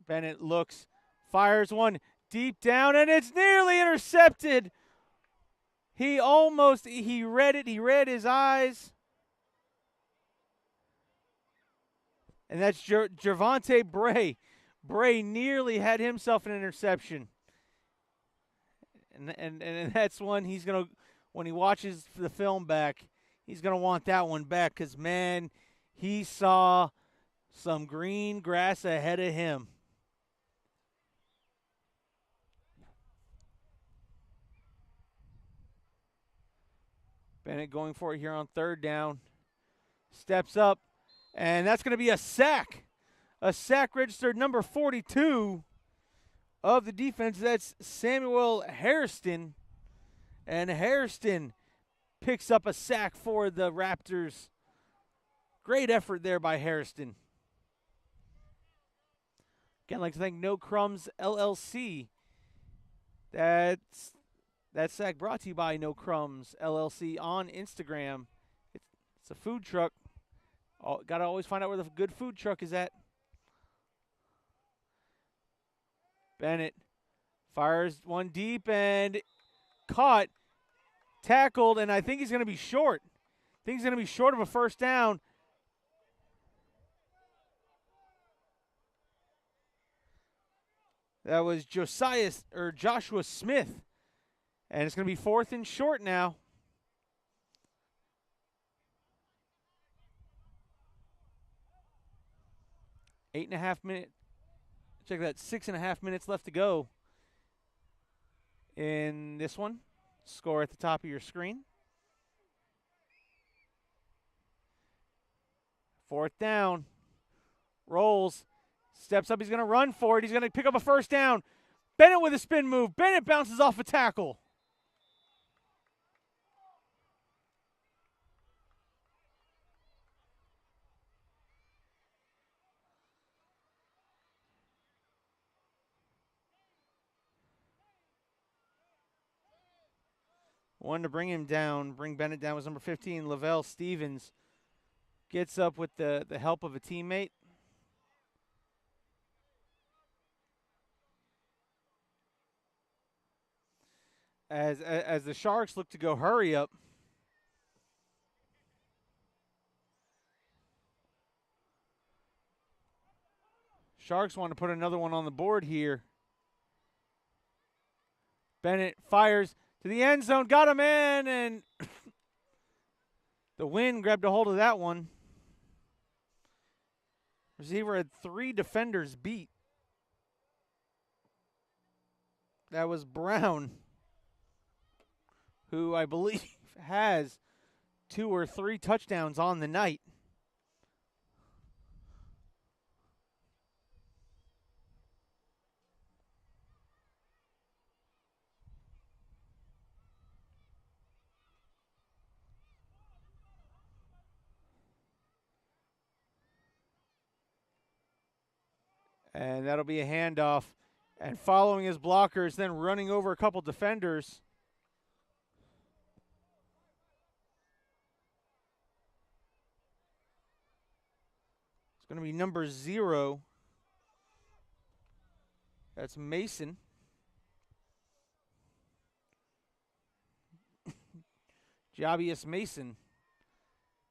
Bennett looks, fires one deep down, and it's nearly intercepted. He read it. He read his eyes. And that's Javante Bray. Bray nearly had himself an interception. And that's one he's going to, when he watches the film back, he's going to want that one back because, man, he saw some green grass ahead of him. Bennett going for it here on 3rd down. Steps up, and that's going to be a sack. A sack registered number 42 of the defense. That's Samuel Hairston. And Hairston picks up a sack for the Raptors. Great effort there by Hairston. Again, I'd like to thank No Crumbs LLC. That sack brought to you by No Crumbs LLC on Instagram. It's a food truck. Got to always find out where the good food truck is at. Bennett fires one deep and caught, tackled, and I think he's going to be short. I think he's going to be short of a 1st down. That was Joshua Smith. And it's going to be 4th and short now. Check that, 6.5 minutes left to go in this one. Score at the top of your screen. 4th down. Rolls. Steps up. He's going to run for it. He's going to pick up a 1st down. Bennett with a spin move. Bennett bounces off a tackle. One to bring him down, bring Bennett down was number 15, Lavelle Stevens. Gets up with the help of a teammate. As the Sharks look to go hurry up. Sharks want to put another one on the board here. Bennett fires to the end zone, got him in, and the wind grabbed a hold of that one. Receiver had 3 defenders beat. That was Brown, who I believe has 2 or 3 touchdowns on the night. And that'll be a handoff. And following his blockers, then running over a couple defenders. It's going to be number 0. That's Mason. Javius Mason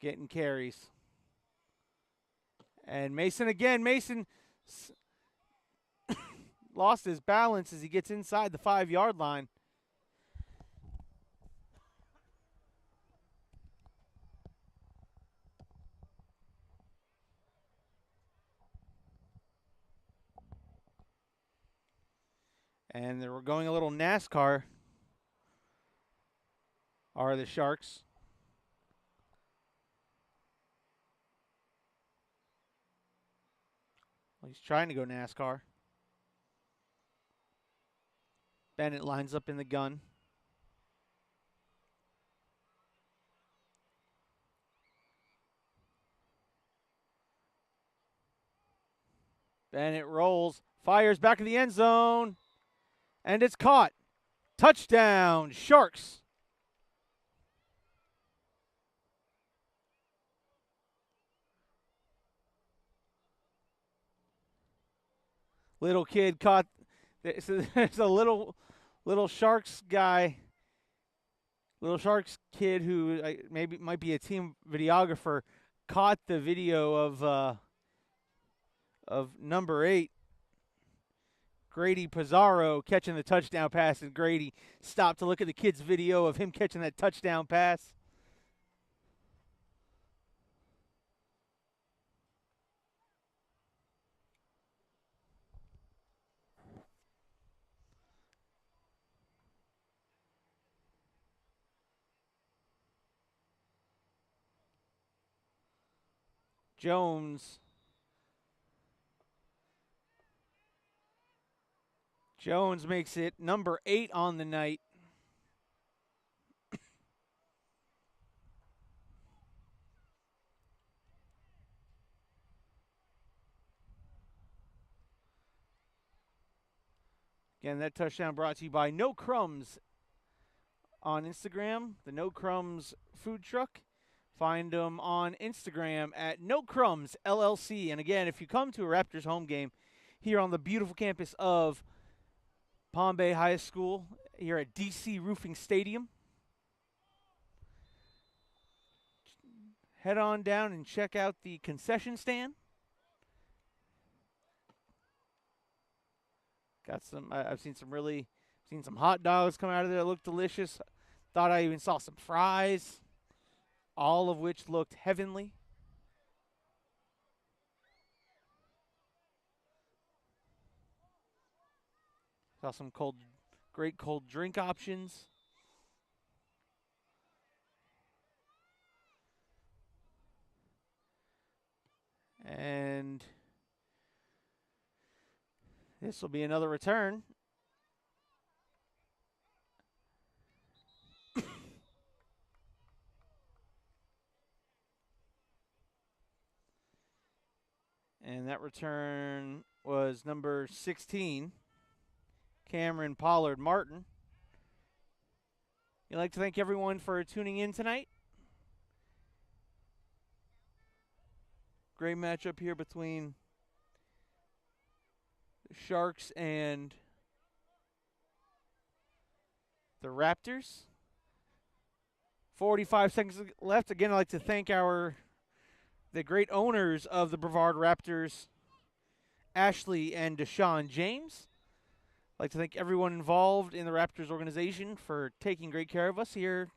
getting carries. And Mason again. Mason lost his balance as he gets inside the 5-yard line. And they were going a little NASCAR, are the Sharks. Well, he's trying to go NASCAR. Bennett lines up in the gun. Bennett rolls, fires back in the end zone, and it's caught. Touchdown, Sharks. Little kid caught. There's a little Sharks guy, little Sharks kid who maybe might be a team videographer, caught the video of number 8, Grady Pizarro, catching the touchdown pass, and Grady stopped to look at the kid's video of him catching that touchdown pass. Jones makes it number 8 on the night. Again, that touchdown brought to you by No Crumbs on Instagram, the No Crumbs food truck. Find them on Instagram at No Crumbs LLC. And again, if you come to a Raptors home game here on the beautiful campus of Palm Bay High School here at DC Roofing Stadium, head on down and check out the concession stand. Got some. I've seen some hot dogs come out of there that look delicious. Thought I even saw some fries, all of which looked heavenly. Saw some great cold drink options. And this will be another return. And that return was number 16, Cameron Pollard Martin. I'd like to thank everyone for tuning in tonight. Great matchup here between the Sharks and the Raptors. 45 seconds left. Again, I'd like to thank the great owners of the Brevard Raptors, Ashley and Deshaun James. I'd like to thank everyone involved in the Raptors organization for taking great care of us here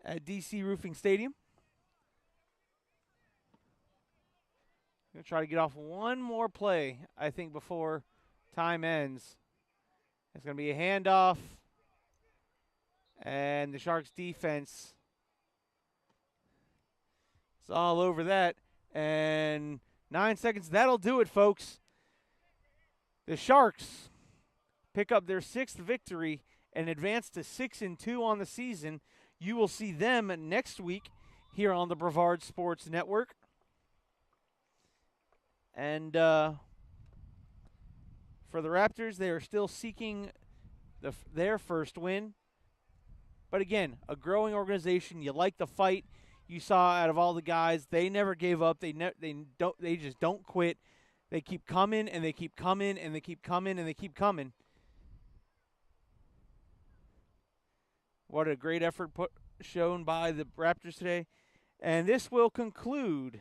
at DC Roofing Stadium. I'm going to try to get off one more play, I think, before time ends. It's going to be a handoff, and the Sharks defense is all over that. And 9 seconds, that'll do it, folks. The Sharks pick up their 6th victory and advance to 6-2 on the season. You will see them next week here on the Brevard Sports Network. And for the Raptors, they are still seeking their first win. But again, a growing organization. You like the fight you saw out of all the guys. They never gave up. They just don't quit. They keep coming and they keep coming and they keep coming and they keep coming. What a great effort shown by the Raptors today. And this will conclude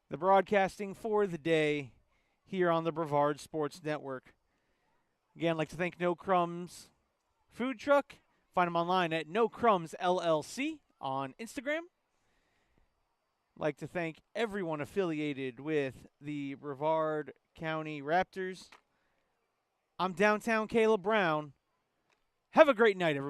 the broadcasting for the day here on the Brevard Sports Network. Again, I'd like to thank No Crumbs Food Truck. Find them online at No Crumbs LLC on Instagram. I'd like to thank everyone affiliated with the Brevard County Raptors. I'm Downtown Caleb Brown. Have a great night, everybody.